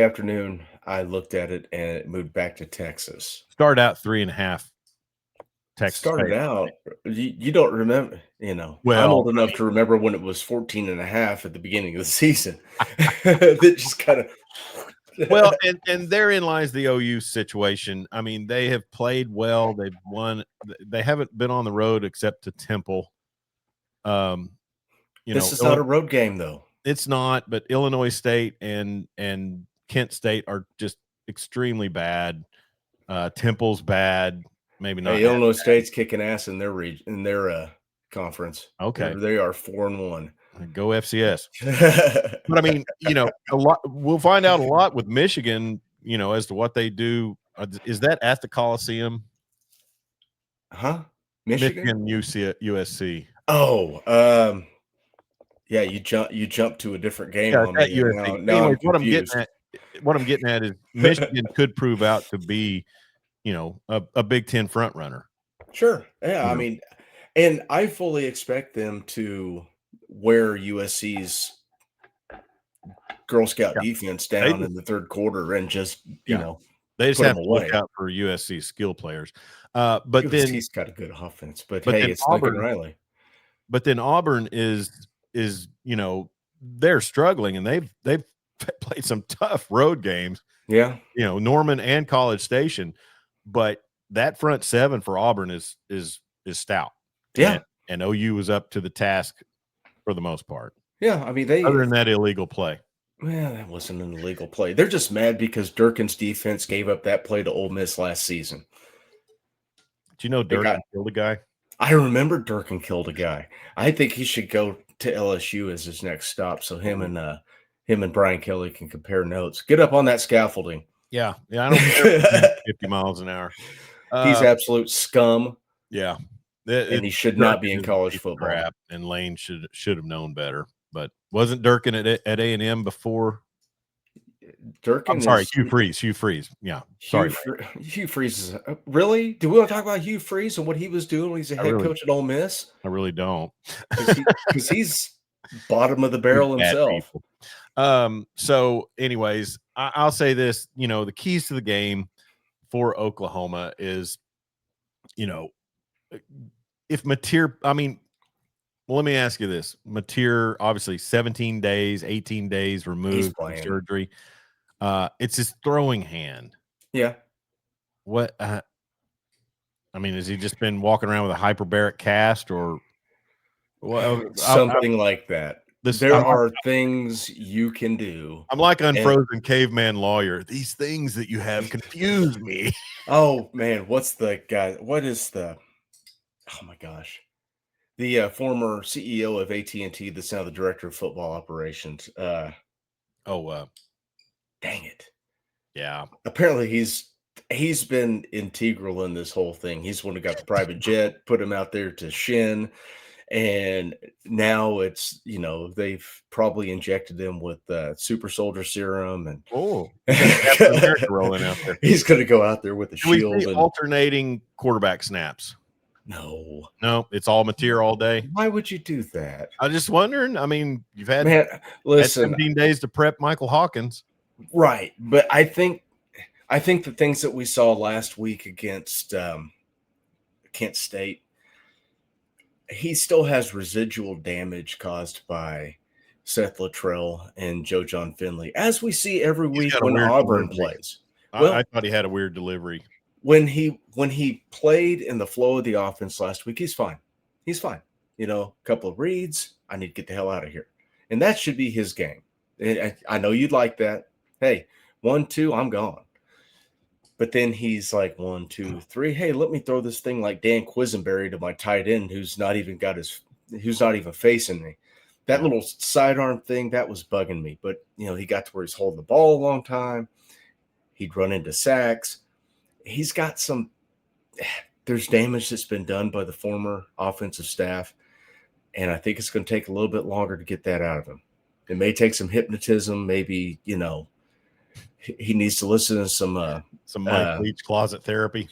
S2: afternoon. I looked at it and it moved back to Texas.
S1: Started out 3.5. Texas
S2: started out. You don't remember, Well, I'm old enough to remember when it was 14.5 at the beginning of the season. That just kind of.
S1: Well, and therein lies the OU situation. I mean, they have played well. They've won. They haven't been on the road except to Temple.
S2: This is not a road game, though.
S1: It's not, but Illinois State and Kent State are just extremely bad. Temple's bad. Maybe not.
S2: Hey, Illinois State's kicking ass in their region, in their conference.
S1: Okay,
S2: they are 4-1.
S1: Go FCS. But I mean, a lot. We'll find out a lot with Michigan. As to what they do. Is that at the Coliseum?
S2: Huh?
S1: Michigan USC.
S2: Oh, yeah. You jump to a different game.
S1: Yeah, on me. Now what I'm getting at is Michigan could prove out to be, a Big Ten front runner.
S2: Sure. Yeah. I mean, and I fully expect them to wear USC's Girl Scout defense down in the third quarter and just,
S1: they just have to look out for USC skill players. But
S2: USC's
S1: then
S2: he's got a good offense, but hey, it's Lincoln Riley.
S1: But then Auburn is they're struggling, and they've played some tough road games.
S2: Yeah.
S1: Norman and College Station, but that front seven for Auburn is stout.
S2: Yeah.
S1: And OU was up to the task for the most part.
S2: Yeah. I mean,
S1: Other than that illegal play.
S2: Well, that wasn't an illegal play. They're just mad because Durkin's defense gave up that play to Ole Miss last season.
S1: Do you know Durkin killed a guy?
S2: I remember Durkin killed a guy. I think he should go to LSU as his next stop, so him and Brian Kelly can compare notes. Get up on that scaffolding.
S1: Yeah, I don't care 50 miles an hour.
S2: He's absolute scum.
S1: Yeah,
S2: and he should not be in college football.
S1: Crap, and Lane should have known better. But wasn't Durkin at A&M before?
S2: Durkin.
S1: I'm sorry, Hugh Freeze. Yeah, sorry.
S2: Hugh Freeze is really. Do we want to talk about Hugh Freeze and what he was doing when he's a head coach at Ole Miss?
S1: I really don't,
S2: because he's bottom of the barrel himself.
S1: So, anyways, I'll say this. The keys to the game for Oklahoma is, if Mateer. I mean, well, let me ask you this: Mateer, obviously, 17 days, 18 days removed from surgery. It's his throwing hand.
S2: Yeah.
S1: What? I mean, has he just been walking around with a hyperbaric cast or
S2: something like that? There are things you can do.
S1: I'm like Unfrozen Caveman Lawyer. These things that you have confuse me.
S2: Oh man, what's the guy? What is the? Oh my gosh, the former CEO of AT&T that's now the director of football operations. Dang it.
S1: Yeah.
S2: Apparently he's been integral in this whole thing. He's the one who got the private jet, put him out there to shin. And now it's, they've probably injected him with super soldier serum. And
S1: rolling out there.
S2: He's going to go out there with a shield.
S1: And alternating quarterback snaps. No, it's all Mateer all day.
S2: Why would you do that?
S1: I'm just wondering. I mean, you've had,
S2: listen,
S1: 17 days to prep Michael Hawkins.
S2: Right. But I think the things that we saw last week against Kent State, he still has residual damage caused by Seth Luttrell and Joe John Finley, as we see every week when Auburn plays.
S1: Well, I thought he had a weird delivery.
S2: When he played in the flow of the offense last week, he's fine. He's fine. A couple of reads, I need to get the hell out of here. And that should be his game. I know you'd like that. Hey, 1, 2, I'm gone. But then he's like 1, 2, 3. Hey, let me throw this thing like Dan Quisenberry to my tight end who's not even facing me. That little sidearm thing, that was bugging me. But he got to where he's holding the ball a long time. He'd run into sacks. He's got there's damage that's been done by the former offensive staff. And I think it's going to take a little bit longer to get that out of him. It may take some hypnotism. Maybe, he needs to listen to some
S1: Mike Leach closet therapy,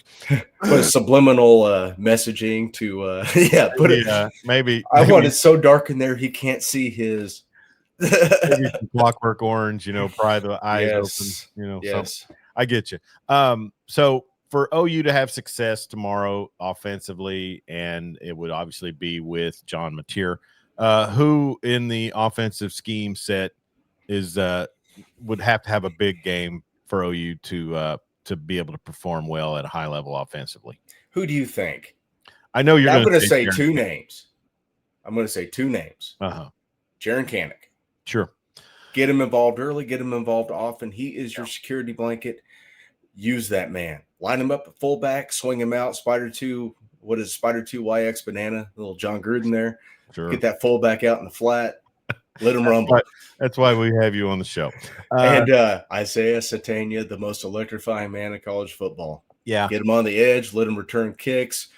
S2: subliminal messaging to
S1: maybe
S2: I want it so dark in there he can't see his
S1: maybe some Clockwork Orange, pry the eyes open,
S2: Yes.
S1: I get you. So for OU to have success tomorrow offensively, and it would obviously be with John Mateer, who in the offensive scheme set is would have to have a big game for OU to be able to perform well at a high level offensively.
S2: Who do you think?
S1: I know you're.
S2: I'm going to say two names.
S1: Uh-huh.
S2: Jaron Kanak.
S1: Sure.
S2: Get him involved early. Get him involved often. He is your security blanket. Use that man. Line him up at fullback. Swing him out. Spider 2. What is Spider 2 YX banana? Little John Gruden there.
S1: Sure.
S2: Get that fullback out in the flat. Let him rumble.
S1: That's why we have you on the show.
S2: And Isaiah Satania, the most electrifying man in college football.
S1: Yeah.
S2: Get him on the edge. Let him return kicks.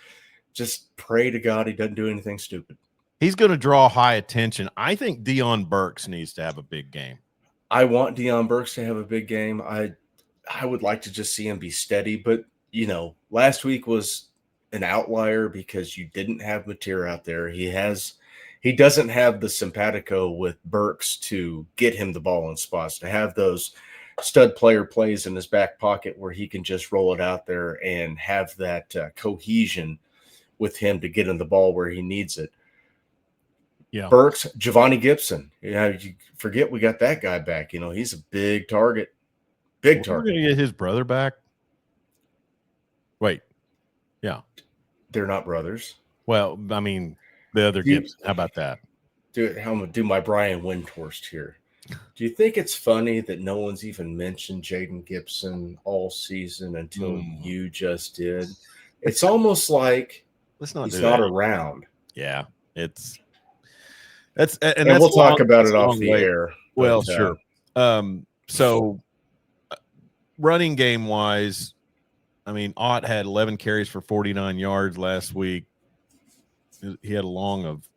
S2: Just pray to God he doesn't do anything stupid.
S1: He's going to draw high attention. I think Deion Burks needs to have a big game.
S2: I want Deion Burks to have a big game. I would like to just see him be steady. But, last week was an outlier because you didn't have Mateer out there. He doesn't have the simpatico with Burks to get him the ball in spots, to have those stud player plays in his back pocket where he can just roll it out there and have that cohesion with him to get him the ball where he needs it.
S1: Yeah.
S2: Burks, Giovanni Gibson. You forget we got that guy back. He's a big target. Big target.
S1: We're going to get his brother back. Wait. Yeah.
S2: They're not brothers.
S1: Well, I mean, the other Gibson. How about that?
S2: Dude, I'm gonna do my Brian Windhorst here. Do you think it's funny that no one's even mentioned Jaden Gibson all season until you just did? It's almost like
S1: let's not
S2: he's
S1: do
S2: not
S1: that.
S2: around.
S1: Yeah, and
S2: we'll talk about it off the air.
S1: Well, sure. So running game wise, I mean, Ott had 11 carries for 49 yards last week. He had a long of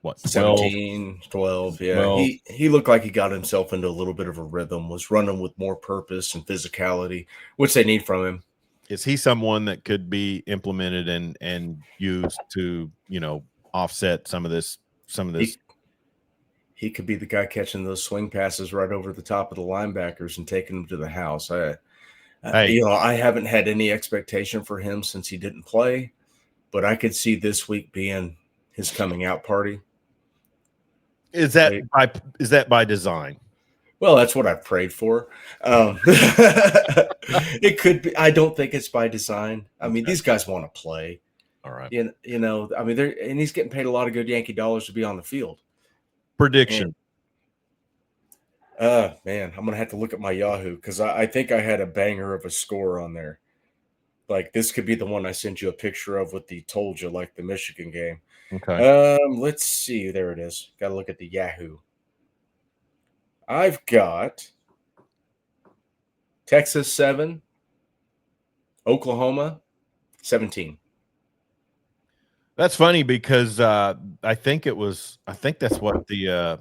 S1: what,
S2: 17, 12. Yeah.
S1: 12.
S2: He looked like he got himself into a little bit of a rhythm, was running with more purpose and physicality, which they need from him.
S1: Is he someone that could be implemented and used to, offset some of this?
S2: He could be the guy catching those swing passes right over the top of the linebackers and taking them to the house. I haven't had any expectation for him since he didn't play, but I could see this week being his coming out party.
S1: Is that by design?
S2: Well, that's what I've prayed for. It could be. I don't think it's by design. I mean, these guys want to play.
S1: All right.
S2: I mean, and he's getting paid a lot of good Yankee dollars to be on the field.
S1: Prediction.
S2: Man, I'm gonna have to look at my Yahoo because I think I had a banger of a score on there. Like this could be the one I sent you a picture of with the told you, like the Michigan game.
S1: Okay.
S2: Let's see. There it is. Got to look at the Yahoo. I've got Texas 7, Oklahoma 17.
S1: That's funny because I think that's what the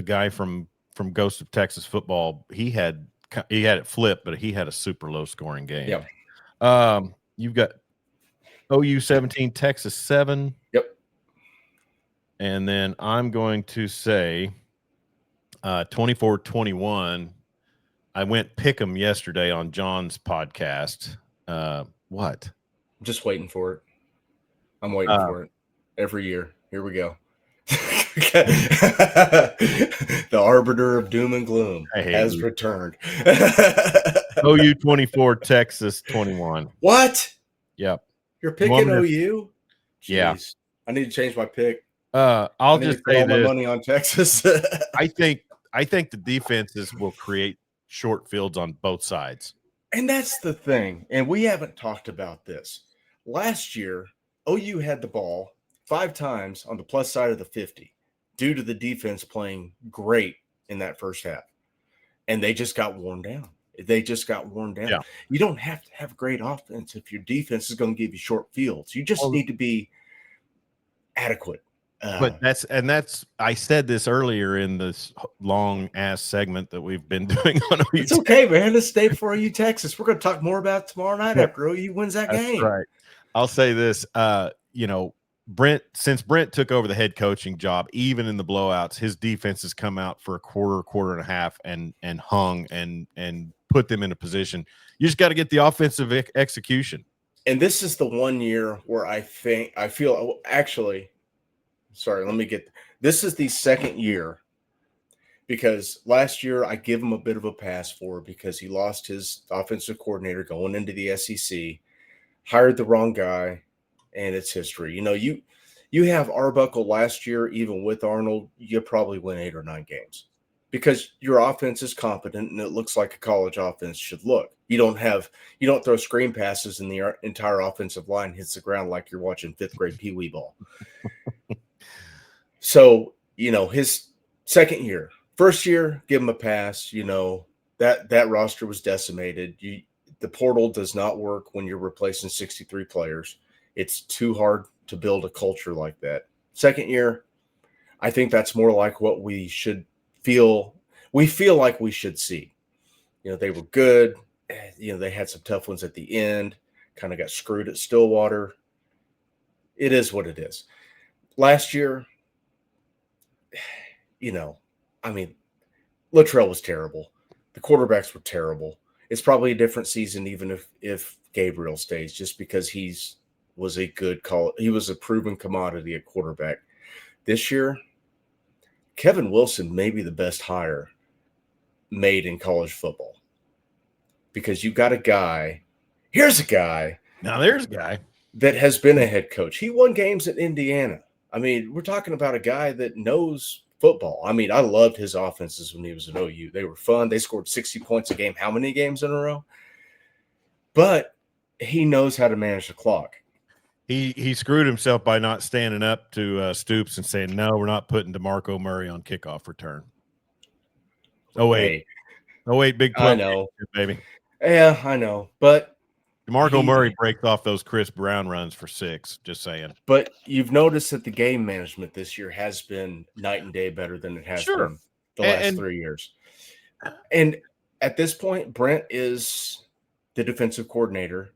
S1: guy from Ghost of Texas Football, he had it flipped, but he had a super low scoring game.
S2: Yeah.
S1: You've got OU 17, Texas 7.
S2: Yep.
S1: And then I'm going to say 24-21. I went pick 'em yesterday on John's podcast. What?
S2: I'm just waiting for it. I'm waiting for it every year. Here we go. The arbiter of doom and gloom has returned.
S1: OU 24, Texas 21.
S2: What?
S1: Yep.
S2: You're picking OU? Jeez.
S1: Yeah.
S2: I need to change my pick.
S1: I'll just say
S2: my money on Texas.
S1: I think the defenses will create short fields on both sides.
S2: And that's the thing. And we haven't talked about this. Last year, OU had the ball 5 times on the plus side of the 50 due to the defense playing great in that first half. And they just got worn down. Yeah. You don't have to have great offense if your defense is going to give you short fields. You just need to be adequate.
S1: But that's I said this earlier in this long ass segment that we've been doing on OU.
S2: It's okay, man. Let's stay for OU Texas. We're going to talk more about it tomorrow night after OU wins that game.
S1: Right. I'll say this, since Brent took over the head coaching job, even in the blowouts, his defense has come out for a quarter and a half and hung and put them in a position. You just got to get the offensive execution.
S2: And this is the one year where this is the second year, because last year I give him a bit of a pass for because he lost his offensive coordinator going into the SEC, hired the wrong guy, and it's history. You have Arbuckle last year, even with Arnold, you probably win 8 or 9 games because your offense is competent and it looks like a college offense should look. You don't throw screen passes and the entire offensive line hits the ground like you're watching 5th grade Pee Wee ball. So, his second year, first year, give him a pass. That roster was decimated. The portal does not work when you're replacing 63 players. It's too hard to build a culture like that. Second year, I think that's more like what we should feel. We feel like we should see. They were good. They had some tough ones at the end, kind of got screwed at Stillwater. It is what it is. Last year, Luttrell was terrible. The quarterbacks were terrible. It's probably a different season, even if Gabriel stays, just because he was a good call. He was a proven commodity at quarterback. This year, Kevin Wilson may be the best hire made in college football because you got a guy. Here's a guy.
S1: Now there's a guy
S2: that has been a head coach. He won games at Indiana. I mean, we're talking about a guy that knows football. I mean, I loved his offenses when he was at OU. They were fun. They scored 60 points a game. How many games in a row? But he knows how to manage the clock.
S1: He screwed himself by not standing up to Stoops and saying, no, we're not putting DeMarco Murray on kickoff return. Oh, wait. Big 12
S2: I know.
S1: baby.
S2: Yeah, I know. But
S1: DeMarco Murray breaks off those Chris Brown runs for 6, just saying.
S2: But you've noticed that the game management this year has been night and day better than it has been the last 3 years. And at this point, Brent is the defensive coordinator.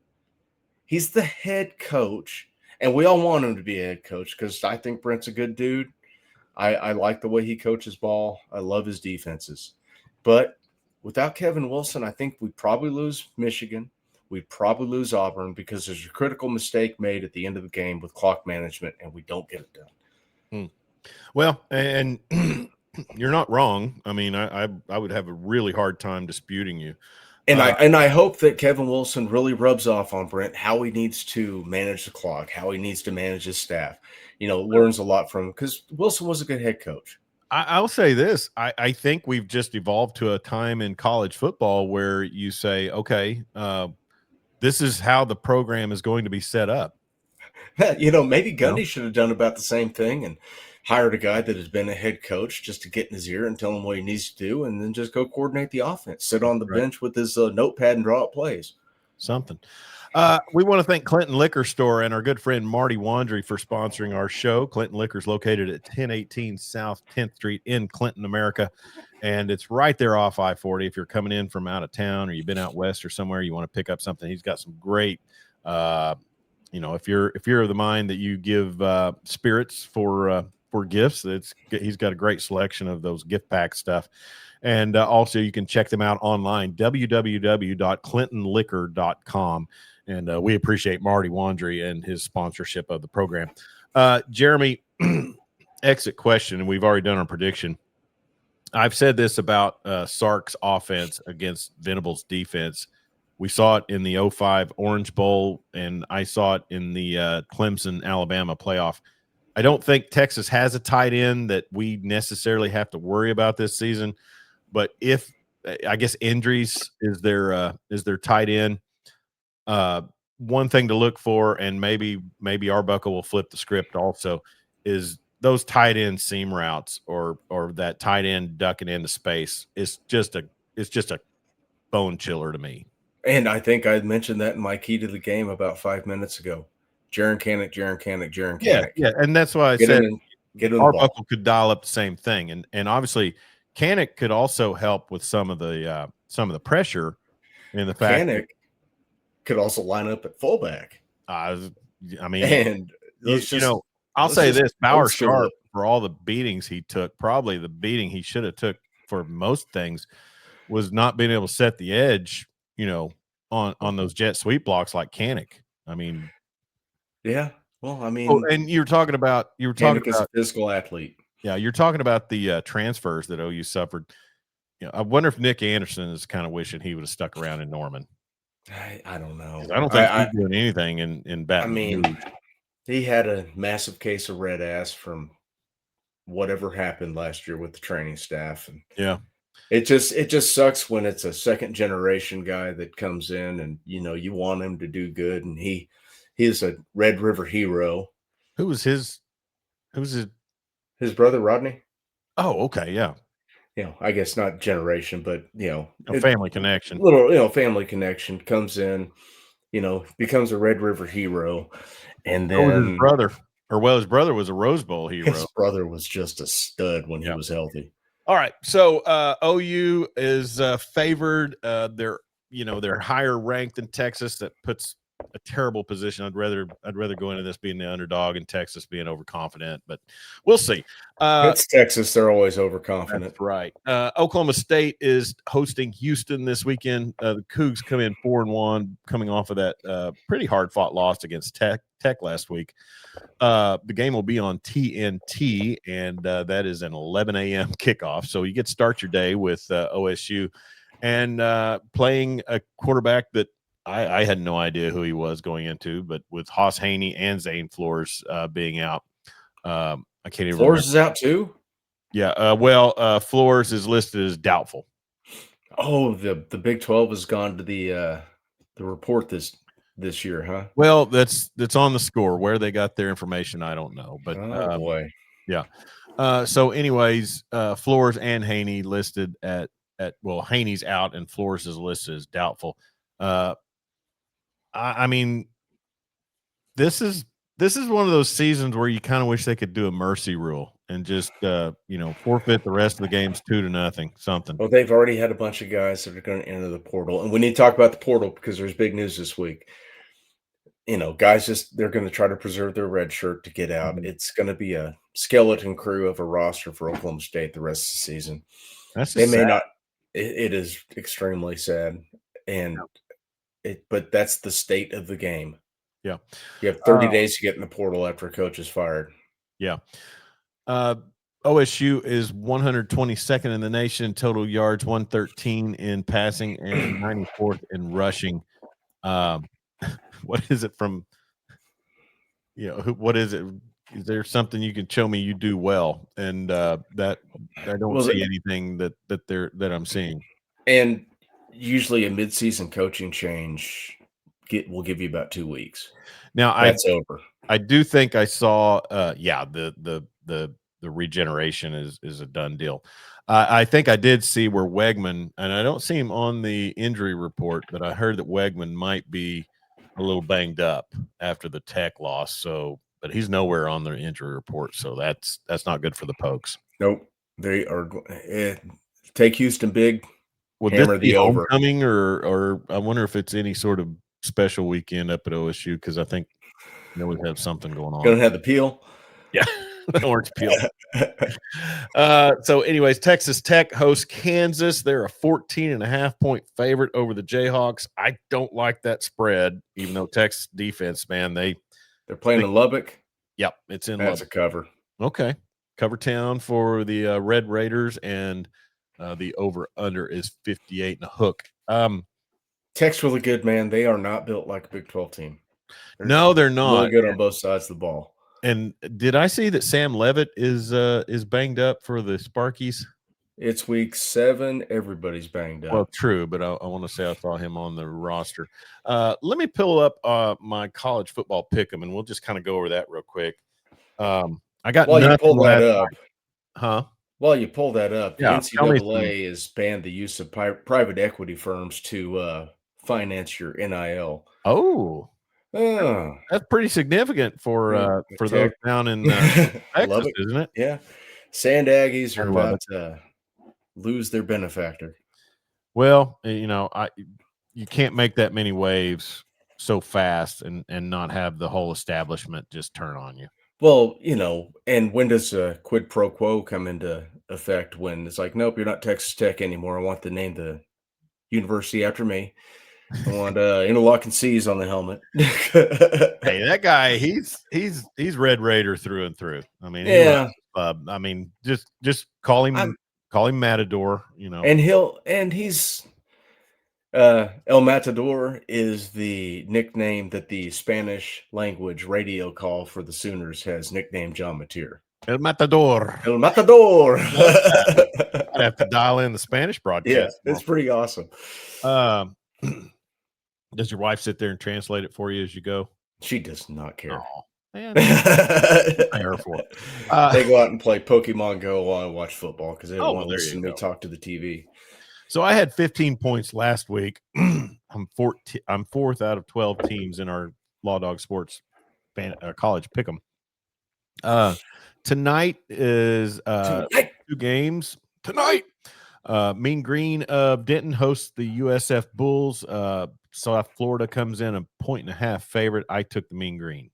S2: He's the head coach, and we all want him to be a head coach because I think Brent's a good dude. I like the way he coaches ball. I love his defenses. But without Kevin Wilson, I think we'd probably lose Michigan. We'd probably lose Auburn because there's a critical mistake made at the end of the game with clock management, and we don't get it done.
S1: Well, and you're not wrong. I mean, I would have a really hard time disputing you.
S2: And I hope that Kevin Wilson really rubs off on Brent how he needs to manage the clock, how he needs to manage his staff. Learns a lot from him because Wilson was a good head coach.
S1: I'll say this. I think we've just evolved to a time in college football where you say, okay, this is how the program is going to be set up.
S2: Maybe Gundy should have done about the same thing and hired a guy that has been a head coach just to get in his ear and tell him what he needs to do, and then just go coordinate the offense, sit on the bench with his notepad and draw up plays.
S1: Something. We want to thank Clinton Liquor Store and our good friend Marty Wandry for sponsoring our show. Clinton Liquor is located at 1018 South 10th Street in Clinton, America, and it's right there off I-40. If you're coming in from out of town or you've been out west or somewhere, you want to pick up something, he's got some great if you're of the mind that you give spirits for gifts, he's got a great selection of those gift pack stuff. And also you can check them out online, www.clintonliquor.com. And we appreciate Marty Wandry and his sponsorship of the program. Jeremy, exit question, and we've already done our prediction. I've said this about Sark's offense against Venable's defense. We saw it in the 05 Orange Bowl, and I saw it in the Clemson-Alabama playoff. I don't think Texas has a tight end that we necessarily have to worry about this season. But if I guess injuries is their tight end, one thing to look for, and maybe Arbuckle will flip the script also, is those tight end seam routes or that tight end ducking into space. It's just a bone chiller to me.
S2: And I think I mentioned that in my key to the game about 5 minutes ago. Jaren Kanak.
S1: Yeah, and that's why I said Arbuckle could dial up the same thing, and obviously Kanak could also help with some of the pressure, and the fact
S2: Kanak could also line up at fullback.
S1: I mean, and I'll say this: Bauer Sharp, for all the beatings he took, probably the beating he should have took for most things was not being able to set the edge, on those jet sweep blocks like Kanak. I mean.
S2: Yeah, well, I mean,
S1: and you were talking about
S2: a physical athlete.
S1: Yeah, you're talking about the transfers that OU suffered. I wonder if Nick Anderson is kind of wishing he would have stuck around in Norman.
S2: I don't know.
S1: I don't think he's doing anything in Baton Rouge.
S2: He had a massive case of red ass from whatever happened last year with the training staff, and it just sucks when it's a second generation guy that comes in, and you want him to do good, and he's a Red River hero.
S1: Who's his
S2: brother, Rodney?
S1: Oh, okay, yeah.
S2: I guess not generation, but
S1: a family connection.
S2: Little, family connection comes in, becomes a Red River hero, and then
S1: his brother was a Rose Bowl hero.
S2: His brother was just a stud when he was healthy.
S1: All right, so OU is favored. They're higher ranked than Texas. That puts a terrible position. I'd rather go into this being the underdog and Texas being overconfident, but we'll see.
S2: It's Texas; they're always overconfident.
S1: That's right. Oklahoma State is hosting Houston this weekend. The Cougs come in 4-1, coming off of that pretty hard fought loss against Tech last week. The game will be on TNT, and that is an 11 a.m. kickoff. So you get to start your day with OSU and playing a quarterback that I had no idea who he was going into, but with Haas Haney and Zane Flores being out, I can't even remember.
S2: Flores is out too?
S1: Yeah. Flores is listed as doubtful.
S2: Oh, the Big 12 has gone to the report this year, huh?
S1: Well, that's on the score. Where they got their information, I don't know. But
S2: Oh boy.
S1: yeah. So anyways, Flores and Haney listed at Haney's out and Flores is listed as doubtful. I mean, this is one of those seasons where you kind of wish they could do a mercy rule and just forfeit the rest of the games 2-0, something.
S2: Well, they've already had a bunch of guys that are going to enter the portal, and we need to talk about the portal because there's big news this week. Guys they're going to try to preserve their red shirt to get out.
S1: Mhm.
S2: It's going to be a skeleton crew of a roster for Oklahoma State the rest of the season.
S1: That's
S2: They
S1: just
S2: may
S1: sad.
S2: not. It is extremely sad, but that's the state of the game.
S1: Yeah.
S2: You have 30 days to get in the portal after a coach is fired.
S1: Yeah. OSU is 122nd in the nation, total yards 113 in passing and 94th in rushing. What is it from? What is it? Is there something you can show me you do well? And that I don't see anything that I'm seeing.
S2: And usually a midseason coaching change will give you about 2 weeks.
S1: Now
S2: that's over.
S1: I do think I saw the regeneration is a done deal. I think I did see where Wegman, and I don't see him on the injury report, but I heard that Wegman might be a little banged up after the Tech loss. So, but he's nowhere on their injury report, so that's not good for the Pokes.
S2: Nope, they are. Take Houston big.
S1: Would
S2: hammer
S1: this be
S2: the over.
S1: homecoming, or I wonder if it's any sort of special weekend up at OSU because I think they always have something going on.
S2: Gonna have the peel.
S1: Yeah, the orange peel. So anyways, Texas Tech hosts Kansas. They're a 14.5-point favorite over the Jayhawks. I don't like that spread, even though Texas defense, man, they're
S2: playing in Lubbock.
S1: Yep, it's in
S2: That's
S1: Lubbock.
S2: A cover.
S1: Okay. Cover town for the Red Raiders, and the over-under is 58 and a hook.
S2: Tech's really good, man. They are not built like a Big 12 team.
S1: No, they're not.
S2: Really good on both sides of the ball.
S1: And did I see that Sam Levitt is banged up for the Sparkies?
S2: It's week 7. Everybody's banged up.
S1: Well, true, but I want to say I saw him on the roster. Let me pull up my college football pick'em, and we'll just kind of go over that real quick. I got
S2: While you pull that up, While you pull that up, the NCAA has banned the use of private equity firms to finance your NIL.
S1: Oh, that's pretty significant for those down in Texas, isn't it?
S2: Yeah, Sand Aggies are about to lose their benefactor.
S1: Well, you can't make that many waves so fast and not have the whole establishment just turn on you.
S2: Well, and when does quid pro quo come into effect? When it's like, nope, you're not Texas Tech anymore. I want to name the university after me. I want interlocking C's on the helmet.
S1: Hey, that guy, he's Red Raider through and through. I mean,
S2: yeah.
S1: I mean, just call him Matador.
S2: And he's El Matador is the nickname that the Spanish language radio call for the Sooners has nicknamed John Mateer.
S1: El Matador.
S2: El Matador.
S1: I'd have to dial in the Spanish broadcast.
S2: Yeah, it's pretty awesome.
S1: Does your wife sit there and translate it for you as you go?
S2: She does not care.
S1: Oh, man.
S2: They go out and play Pokemon Go while I watch football because they don't want to listen to me talk to the TV.
S1: So I had 15 points last week. I'm fourth out of 12 teams in our Lawdog Sports college pick'em. Tonight is 2 games. Tonight, Mean Green of Denton hosts the USF Bulls. South Florida comes in 1.5 favorite. I took the Mean Green.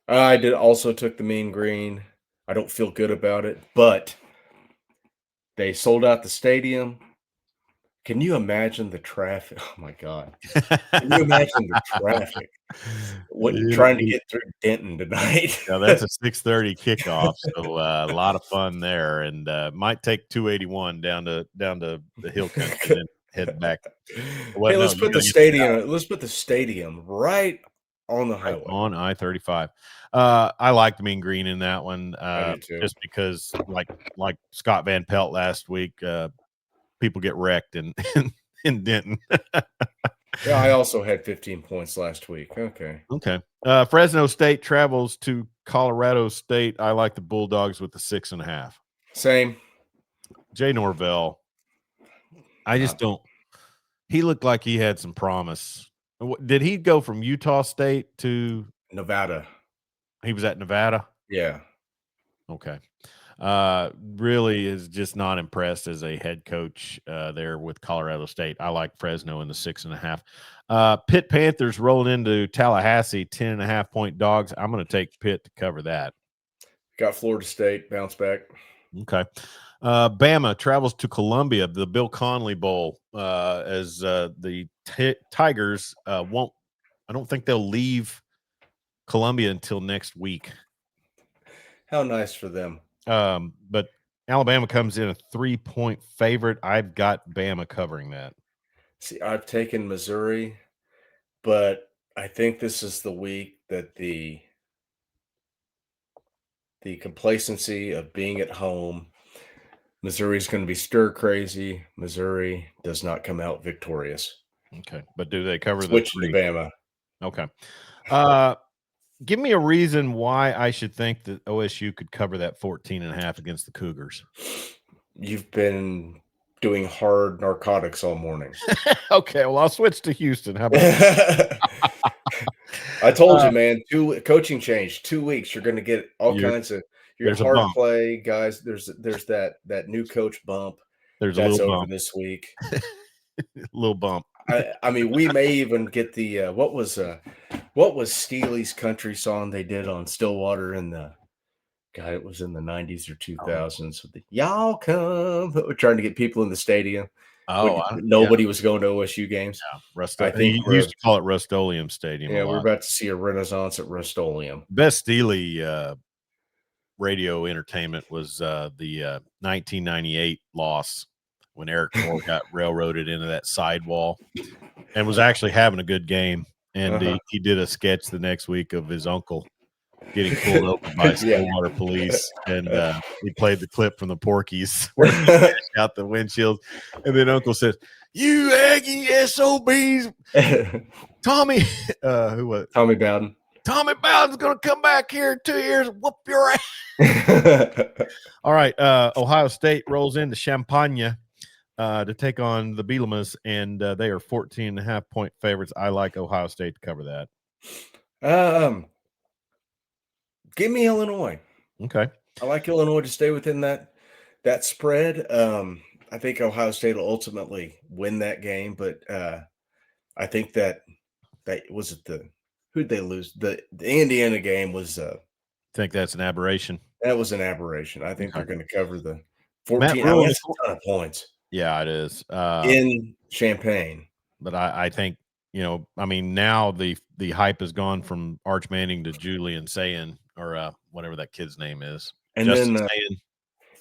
S2: I also took the Mean Green. I don't feel good about it, but they sold out the stadium. Can you imagine the traffic? Oh my God! Can you imagine the traffic? Trying to get through Denton tonight?
S1: Yeah, that's a 6:30 kickoff, so a lot of fun there, and might take 281 down to the hill country. head back.
S2: Hey, let's put the stadium. Let's put the stadium right on the highway
S1: on I-35. I like the Mean Green in that one,
S2: I do too.
S1: just because, like Scott Van Pelt last week, people get wrecked in Denton.
S2: Yeah, I also had 15 points last week. Okay.
S1: Okay. Fresno State travels to Colorado State. I like the Bulldogs with the 6.5.
S2: Same.
S1: Jay Norvell. I just don't. He looked like he had some promise. Did he go from Utah State to
S2: Nevada?
S1: He was at Nevada.
S2: Yeah.
S1: Okay. Really is just not impressed as a head coach there with Colorado State. I like Fresno in the 6.5. Pitt Panthers rolling into Tallahassee, 10.5 point dogs. I'm going to take Pitt to cover that.
S2: Got Florida State bounce back.
S1: Okay. Bama travels to Columbia, the Bill Connolly Bowl, as the Tigers won't. I don't think they'll leave Columbia until next week.
S2: How nice for them.
S1: But Alabama comes in a 3-point favorite. I've got Bama covering that.
S2: See, I've taken Missouri, but I think this is the week that the complacency of being at home, Missouri's going to be stir crazy. Missouri does not come out victorious.
S1: Okay, but do they cover
S2: Switch
S1: the 3?
S2: to Bama.
S1: Okay. Give me a reason why I should think that OSU could cover that 14.5 against the Cougars.
S2: You've been doing hard narcotics all morning.
S1: Okay, well, I'll switch to Houston. How about
S2: I told you, man, coaching change, 2 weeks. You're going to get all kinds of hard play, guys. There's that new coach bump.
S1: There's
S2: that's
S1: a little
S2: over
S1: bump
S2: this week.
S1: Little bump.
S2: I mean, we may even get the what was Steely's country song they did on Stillwater in the God, it was in the 90s or 2000s. With the y'all come, we're trying to get people in the stadium. Nobody was going to OSU games.
S1: Yeah, I think we used to call it Rust-Oleum Stadium.
S2: Yeah, we're about to see a renaissance at Rust-Oleum.
S1: Best Steely radio entertainment was the 1998 loss when Eric Moore got railroaded into that sidewall and was actually having a good game. And he did a sketch the next week of his uncle getting pulled over by Stillwater police, and he played the clip from the Porkies where he dashed out the windshield, and then Uncle says, "You Aggie SOBs, Tommy, who was it?
S2: Tommy Bowden.
S1: Tommy Bowden's going to come back here in 2 years and whoop your ass." All right, Ohio State rolls into Champaign to take on the Bielemas, and they are 14.5 point favorites. I like Ohio State to cover that.
S2: Give me Illinois.
S1: Okay.
S2: I like Illinois to stay within that spread. I think Ohio State will ultimately win that game, but I think that was it who'd they lose? The Indiana game was
S1: I think that's an aberration.
S2: That was an aberration. I think they're going to cover the 14. I mean, that's a ton of points.
S1: Yeah, it is.
S2: In Champaign.
S1: But I think, I mean, now the hype has gone from Arch Manning to Julian Sayin, or whatever that kid's name is.
S2: And
S1: Justin
S2: then
S1: Sayin.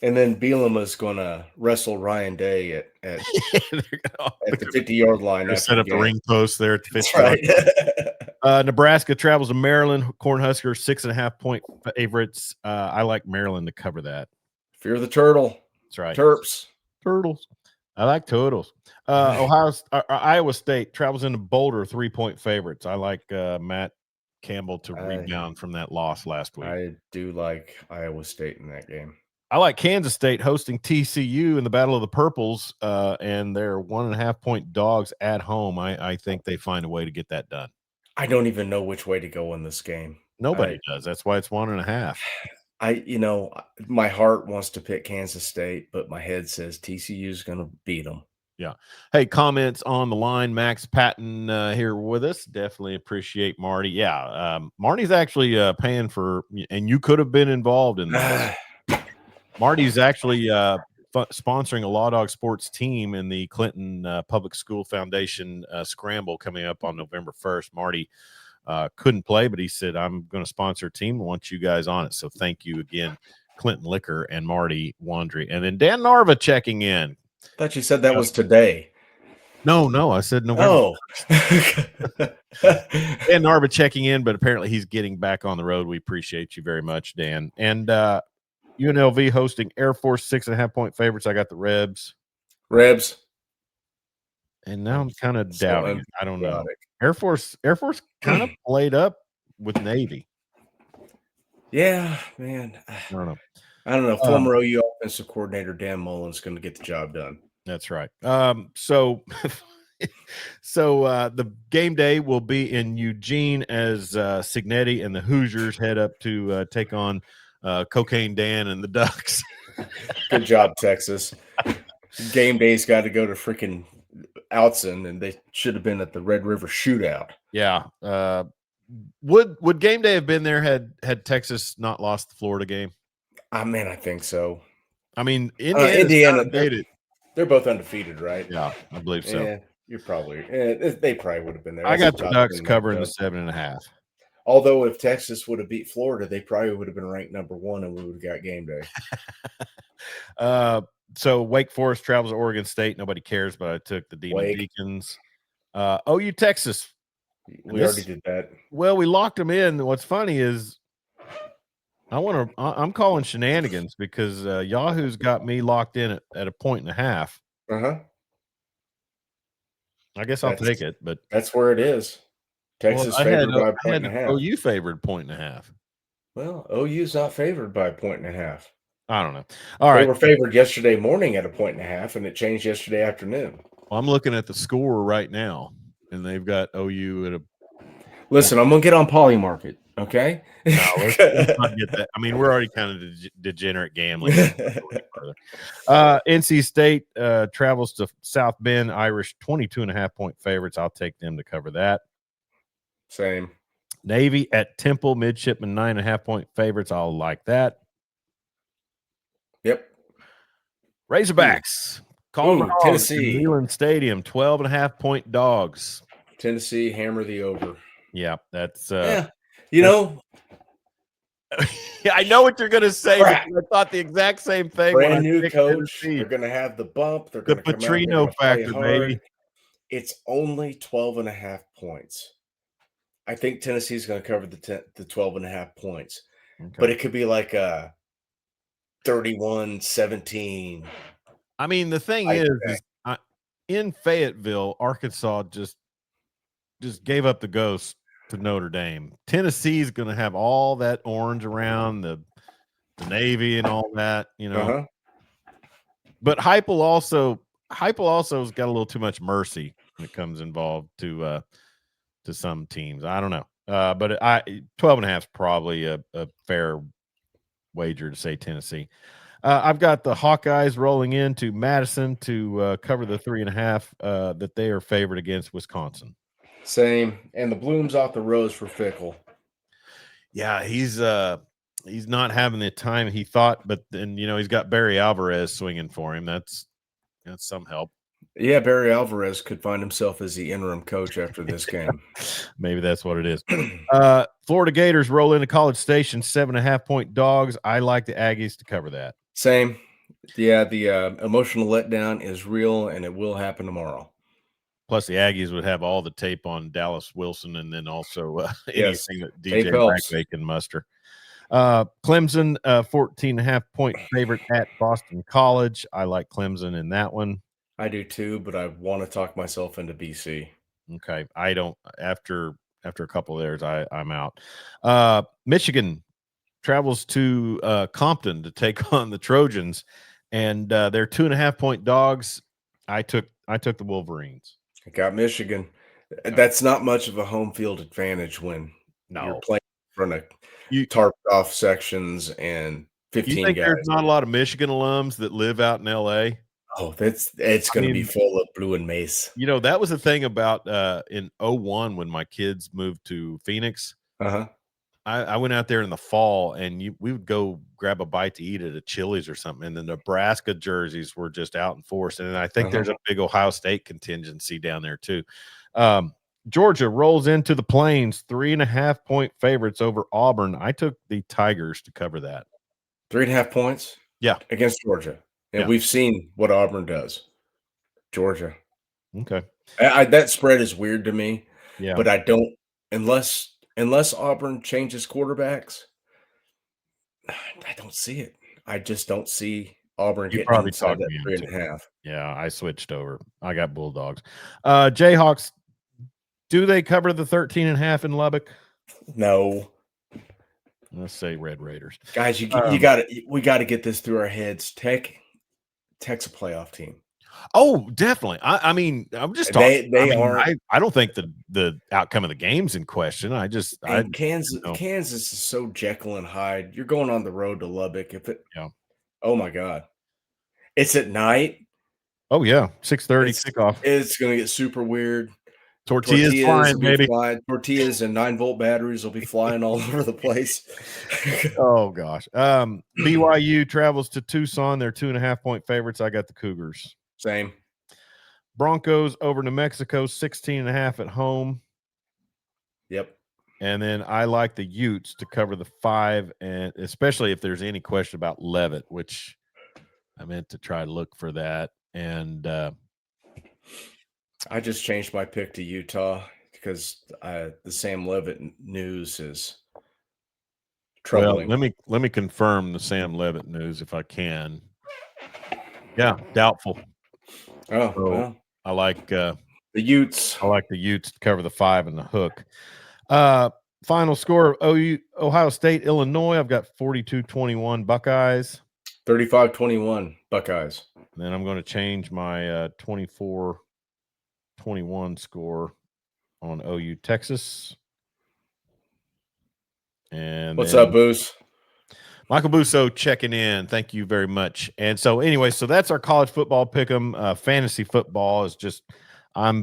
S2: And then Bielema's going to wrestle Ryan Day at the 50-yard line.
S1: Set up the ring post there at the 50-yard line. Nebraska travels to Maryland. Cornhuskers 6.5 point favorites. I like Maryland to cover that.
S2: Fear the turtle.
S1: That's right.
S2: Turtles.
S1: I like turtles. Iowa State travels into Boulder, 3-point favorites. I like Matt Campbell to rebound from that loss last week.
S2: I do like Iowa State in that game.
S1: I like Kansas State hosting TCU in the Battle of the Purples, and they're 1.5 point dogs at home. I think they find a way to get that done.
S2: I don't even know which way to go in this game.
S1: Nobody does. That's why it's 1.5.
S2: My heart wants to pick Kansas State, but my head says TCU is going to beat them.
S1: Yeah. Hey, comments on the line. Max Patton here with us. Definitely appreciate Marty. Yeah. Marty's actually paying for, and you could have been involved in this. Marty's actually sponsoring a Lawdog sports team in the Clinton Public School Foundation scramble coming up on November 1st. Marty couldn't play, but he said, "I'm going to sponsor a team. I want you guys on it." So thank you again, Clinton Liquor and Marty Wandry. And then Dan Narva checking in.
S2: I thought you said that was today.
S1: No, I said November.
S2: Oh.
S1: Dan Narva checking in, but apparently he's getting back on the road. We appreciate you very much, Dan. And UNLV hosting Air Force 6.5-point favorites. I got the Rebs.
S2: Rebs.
S1: And now I'm kind of
S2: So
S1: doubting it. I don't know. Air Force kind of played up with Navy.
S2: Yeah, man.
S1: I don't know.
S2: Former OU offensive coordinator Dan Mullen's going to get the job done.
S1: That's right. So the game day will be in Eugene as Signetti and the Hoosiers head up to take on Cocaine Dan and the Ducks.
S2: Good job, Texas. Game day's got to go to freaking Outson, and they should have been at the Red River Shootout.
S1: Yeah. Would game day have been there had Texas not lost the Florida game?
S2: I think so.
S1: I mean,
S2: Indiana, they're both undefeated, right?
S1: Yeah, I believe so.
S2: Yeah, you're probably. They probably would have been there.
S1: I got the Ducks covering the 7.5.
S2: Although if Texas would have beat Florida, they probably would have been ranked number 1, and we would have got game day.
S1: So Wake Forest travels to Oregon State. Nobody cares, but I took the Demon Deacons. OU Texas.
S2: We already did that.
S1: Well, we locked them in. What's funny is I'm calling shenanigans because Yahoo's got me locked in at 1.5.
S2: Uh-huh.
S1: I guess I'll take it, but
S2: that's where it is. Texas favored by 1.5.
S1: OU favored 1.5.
S2: Well, OU's not favored by 1.5.
S1: I don't know. All right.
S2: They were favored yesterday morning at 1.5, and it changed yesterday afternoon.
S1: Well, I'm looking at the score right now, and they've got OU at a.
S2: Listen, I'm gonna get on Polymarket, okay?
S1: No, let's not get that. I mean, we're already kind of degenerate gambling. NC State travels to South Bend. Irish 22.5-point favorites. I'll take them to cover that.
S2: Same.
S1: Navy at Temple, midshipman 9.5-point favorites. I'll like that.
S2: Yep.
S1: Razorbacks. Colorado,
S2: Tennessee.
S1: Neyland Stadium, 12.5-point dogs.
S2: Tennessee, hammer the over.
S1: Yeah, that's
S2: yeah. You know,
S1: I know what you're going to say. I thought the exact same thing.
S2: Brand new coach. They're going to have the bump. They're going to come
S1: Petrino factor, baby.
S2: It's only 12.5 points. I think Tennessee's going to cover the 12.5 points, but it could be like a 31-17.
S1: I mean, the thing is in Fayetteville, Arkansas just gave up the ghost to Notre Dame. Tennessee's going to have all that orange around the Navy and all that, you know.
S2: Uh-huh.
S1: But Heupel also has got a little too much mercy when it comes involved to some teams. I don't know. But 12.5 is probably a fair wager to say Tennessee. I've got the Hawkeyes rolling into Madison to cover the 3.5 that they are favored against Wisconsin.
S2: Same. And the blooms off the rose for Fickle.
S1: Yeah, he's not having the time he thought, but then, you know, he's got Barry Alvarez swinging for him. That's some help.
S2: Yeah, Barry Alvarez could find himself as the interim coach after this game.
S1: Maybe that's what it is. Florida Gators roll into College Station, 7.5-point dogs. I like the Aggies to cover that.
S2: Same. Yeah, the emotional letdown is real, and it will happen tomorrow.
S1: Plus, the Aggies would have all the tape on Dallas Wilson, and then also anything that DJ Bragway can muster. Clemson, 14.5-point favorite at Boston College. I like Clemson in that one.
S2: I do too, but I want to talk myself into BC.
S1: Okay, I don't. After a couple of theirs, I'm out. Michigan travels to Compton to take on the Trojans, and they're 2.5-point dogs. I took the Wolverines.
S2: I got Michigan. That's not much of a home field advantage when you're playing in front of tarped off sections and 15
S1: you think
S2: guys.
S1: There's not a lot of Michigan alums that live out in L.A.?
S2: Oh, it's going to be full of blue and mace.
S1: You know, that was the thing about in 2001 when my kids moved to Phoenix.
S2: Uh-huh.
S1: I went out there in the fall, and we would go grab a bite to eat at a Chili's or something, and the Nebraska jerseys were just out in force. And I think there's a big Ohio State contingency down there too. Georgia rolls into the Plains, 3.5-point favorites over Auburn. I took the Tigers to cover that.
S2: 3.5 points?
S1: Yeah.
S2: Against Georgia. And we've seen what Auburn does. Georgia.
S1: Okay.
S2: That spread is weird to me,
S1: Yeah.
S2: but I don't unless Auburn changes quarterbacks, I don't see it. I just don't see Auburn
S1: You
S2: getting
S1: probably
S2: inside
S1: talked
S2: that
S1: me
S2: three
S1: into
S2: and a
S1: it.
S2: half.
S1: Yeah, I switched over. I got Bulldogs. Jayhawks, do they cover the 13.5 in Lubbock?
S2: No.
S1: Let's say Red Raiders.
S2: Guys, we gotta get this through our heads. Tech's a playoff team.
S1: Oh, definitely. I mean, I'm just talking.
S2: They aren't.
S1: I don't think the outcome of the game's in question.
S2: Kansas is so Jekyll and Hyde. You're going on the road to Lubbock.
S1: Yeah.
S2: Oh my God. It's at night.
S1: Oh yeah, 6:30 kickoff.
S2: It's gonna get super weird.
S1: Tortillas flying,
S2: will be
S1: baby.
S2: flying. Tortillas and 9-volt batteries will be flying all over the place.
S1: Oh gosh. BYU travels to Tucson. They're 2.5-point favorites. I got the Cougars.
S2: Same.
S1: Broncos over New Mexico, 16.5 at home.
S2: Yep.
S1: And then I like the Utes to cover the 5, and especially if there's any question about Levitt, which I meant to try to look for that. And
S2: I just changed my pick to Utah because the Sam Levitt news is troubling.
S1: Well, let me confirm the Sam Levitt news if I can. Yeah, doubtful.
S2: Oh, so, well.
S1: I like
S2: the Utes.
S1: I like the Utes to cover the 5 and the hook. Final score of Ohio State, Illinois. I've got 42-21 Buckeyes.
S2: 35-21 Buckeyes.
S1: And then I'm going to change my 24-21 score on OU Texas. And
S2: what's up, Boos?
S1: Michael Busso checking in. Thank you very much. And so anyway, so that's our college football pick 'em. Fantasy football is just I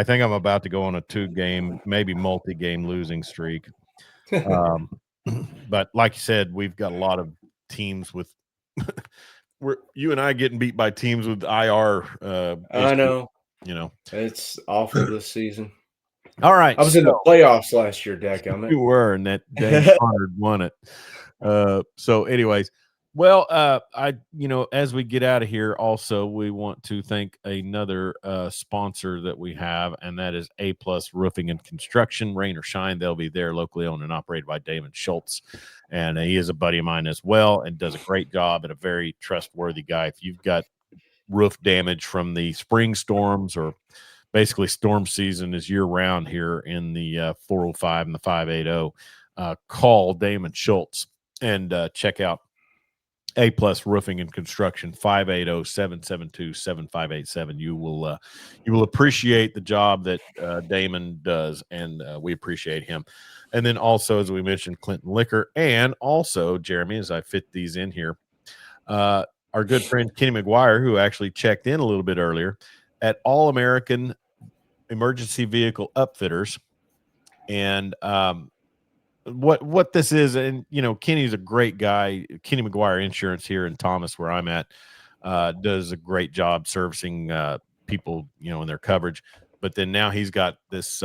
S1: think I'm about to go on a 2-game, maybe multi-game losing streak. But like you said, we've got a lot of teams with you and I getting beat by teams with IR.
S2: I know.
S1: You know,
S2: it's awful this season.
S1: All right.
S2: I was in the playoffs last year, dadgummit.
S1: You were, and that Dave Conard won it. So anyways, well, as we get out of here, also, we want to thank another sponsor that we have, and that is A+ Roofing and Construction. Rain or shine, they'll be there, locally owned and operated by Damon Schultz. And he is a buddy of mine as well and does a great job and a very trustworthy guy. If you've got roof damage from the spring storms, or basically storm season is year-round here in the 405 and the 580, call Damon Schultz and check out A+ Roofing and Construction, 580-772-7587. You will appreciate the job that Damon does, and we appreciate him. And then also, as we mentioned, Clinton Liquor, and also, Jeremy, as I fit these in here, our good friend Kenny McGuire, who actually checked in a little bit earlier, at All American Emergency Vehicle Upfitters. And what this is, and Kenny's a great guy. Kenny McGuire Insurance here in Thomas, where I'm at, does a great job servicing people, in their coverage. But then now he's got this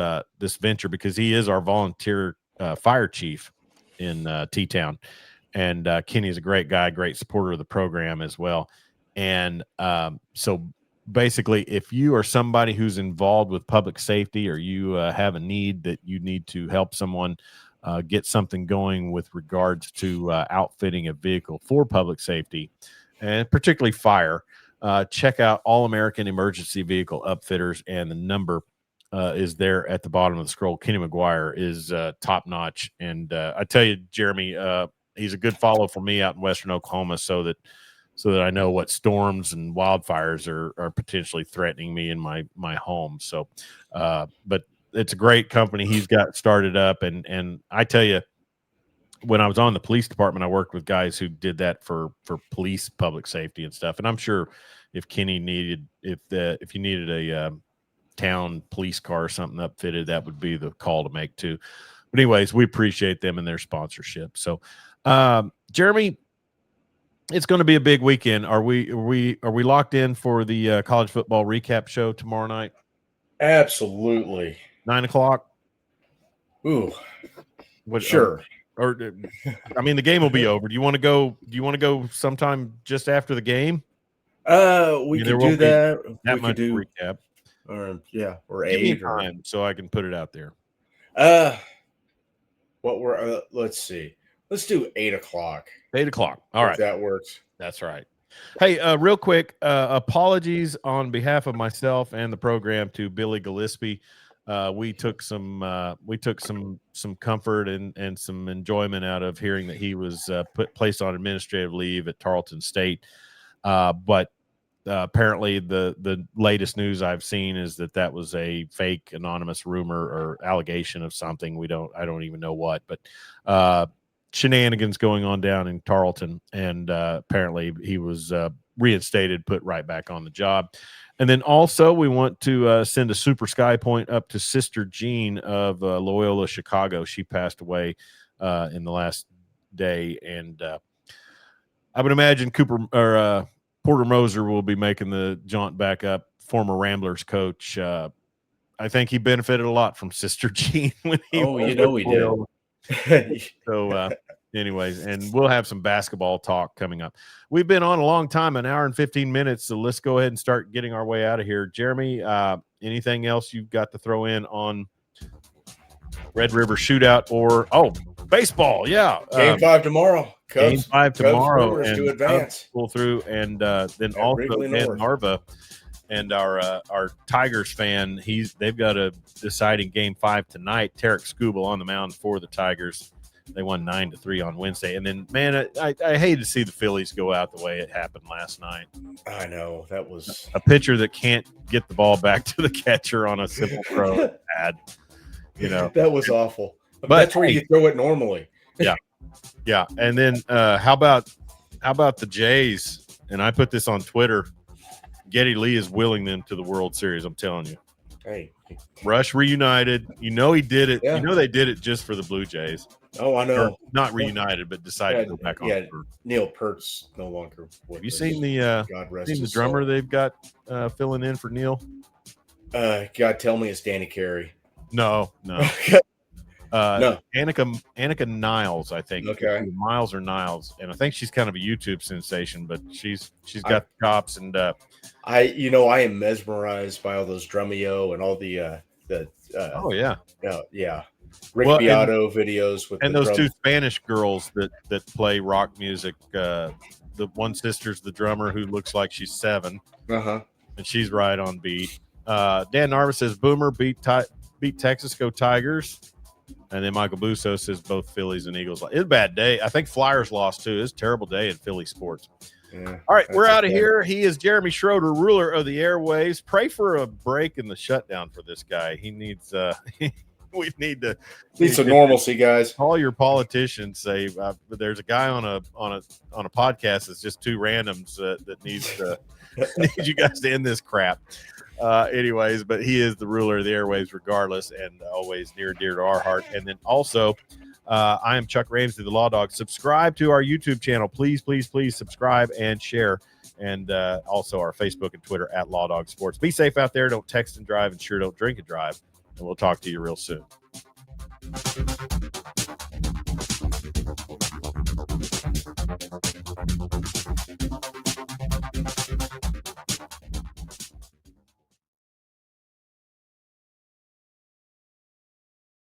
S1: venture, because he is our volunteer fire chief in T-Town, and Kenny's a great guy, great supporter of the program as well. And so basically, if you are somebody who's involved with public safety, or you have a need that you need to help someone get something going with regards to outfitting a vehicle for public safety, and particularly fire, check out All American Emergency Vehicle Upfitters, and the number is there at the bottom of the scroll. Kenny McGuire is top notch, and I tell you, Jeremy, he's a good follow for me out in Western Oklahoma, so that I know what storms and wildfires are potentially threatening me in my home. So, but it's a great company he's got started up, and I tell you, when I was on the police department, I worked with guys who did that for police public safety and stuff. And I'm sure if Kenny needed, if you needed a town police car or something upfitted, that would be the call to make too. But anyways, we appreciate them and their sponsorship. So, Jeremy, it's going to be a big weekend. Are we locked in for the college football recap show tomorrow night?
S2: Absolutely.
S1: 9:00.
S2: Ooh, sure.
S1: Or I mean, the game will be over. Do you want to go sometime just after the game?
S2: We could do that.
S1: That much recap.
S2: or
S1: Give me
S2: 8
S1: time so I can put it out there.
S2: Let's see. Let's do 8 o'clock.
S1: 8 o'clock. All right.
S2: If that works.
S1: That's right. Hey, real quick, apologies on behalf of myself and the program to Billy Gillespie. We took some comfort and some enjoyment out of hearing that he was placed on administrative leave at Tarleton State. But apparently the latest news I've seen is that was a fake anonymous rumor or allegation of something. I don't even know what, but shenanigans going on down in Tarleton, and apparently he was reinstated, put right back on the job. And then also we want to send a super sky point up to Sister Jean of Loyola, Chicago. She passed away in the last day, and I would imagine Porter Moser will be making the jaunt back up. Former Ramblers coach. I think he benefited a lot from Sister Jean when he.
S2: He did.
S1: So, anyways, and we'll have some basketball talk coming up. We've been on a long time, an hour and 15 minutes. So let's go ahead and start getting our way out of here. Jeremy, anything else you've got to throw in on Red River Shootout or baseball? Yeah,
S2: Game 5 tomorrow.
S1: Game 5 tomorrow,
S2: and
S1: to
S2: advance.
S1: Pull through, and then also Dan Narva and our Tigers fan. They've got a deciding Game 5 tonight. Tarek Skubal on the mound for the Tigers. They won 9-3 on Wednesday, and then man, I hate to see the Phillies go out the way it happened last night.
S2: I know, that was
S1: a pitcher that can't get the ball back to the catcher on a simple throw. Bad,
S2: that was awful. But that's where you throw it normally.
S1: Yeah, and then how about the Jays? And I put this on Twitter. Getty Lee is willing them to the World Series. I'm telling you.
S2: Hey,
S1: Rush reunited. He did it. Yeah. They did it just for the Blue Jays.
S2: Oh, I know.
S1: Or not reunited, but decided to go back on.
S2: Yeah, Neil Peart's no longer.
S1: Have you seen the drummer they've got filling in for Neil?
S2: God, tell me it's Danny Carey.
S1: No.
S2: No.
S1: Annika Niles, I think.
S2: Okay.
S1: Miles or Niles, and I think she's kind of a YouTube sensation, but she's got the chops. And
S2: I am mesmerized by all those Drumeo and all the Rick Beato videos with
S1: and those two Spanish girls that play rock music. The one sister's the drummer who looks like she's 7, and she's right on beat. Dan Narva says Boomer beat Texas, go Tigers. And then Michael Busso says both Phillies and Eagles. It's a bad day. I think Flyers lost too. It's a terrible day in Philly sports. Yeah, all right, we're out of here. He is Jeremy Schroeder, ruler of the airwaves. Pray for a break in the shutdown for this guy. He needs we need
S2: some normalcy, guys.
S1: Call your politicians. Say there's a guy on a podcast that's just 2 randoms that needs needs you guys to end this crap. Anyways, but he is the ruler of the airwaves regardless, and always near and dear to our heart. And then also, I am Chuck Ramsey, the Lawdog. Subscribe to our YouTube channel. Please subscribe and share. And also our Facebook and Twitter at Lawdog Sports. Be safe out there. Don't text and drive, and sure don't drink and drive. And we'll talk to you real soon.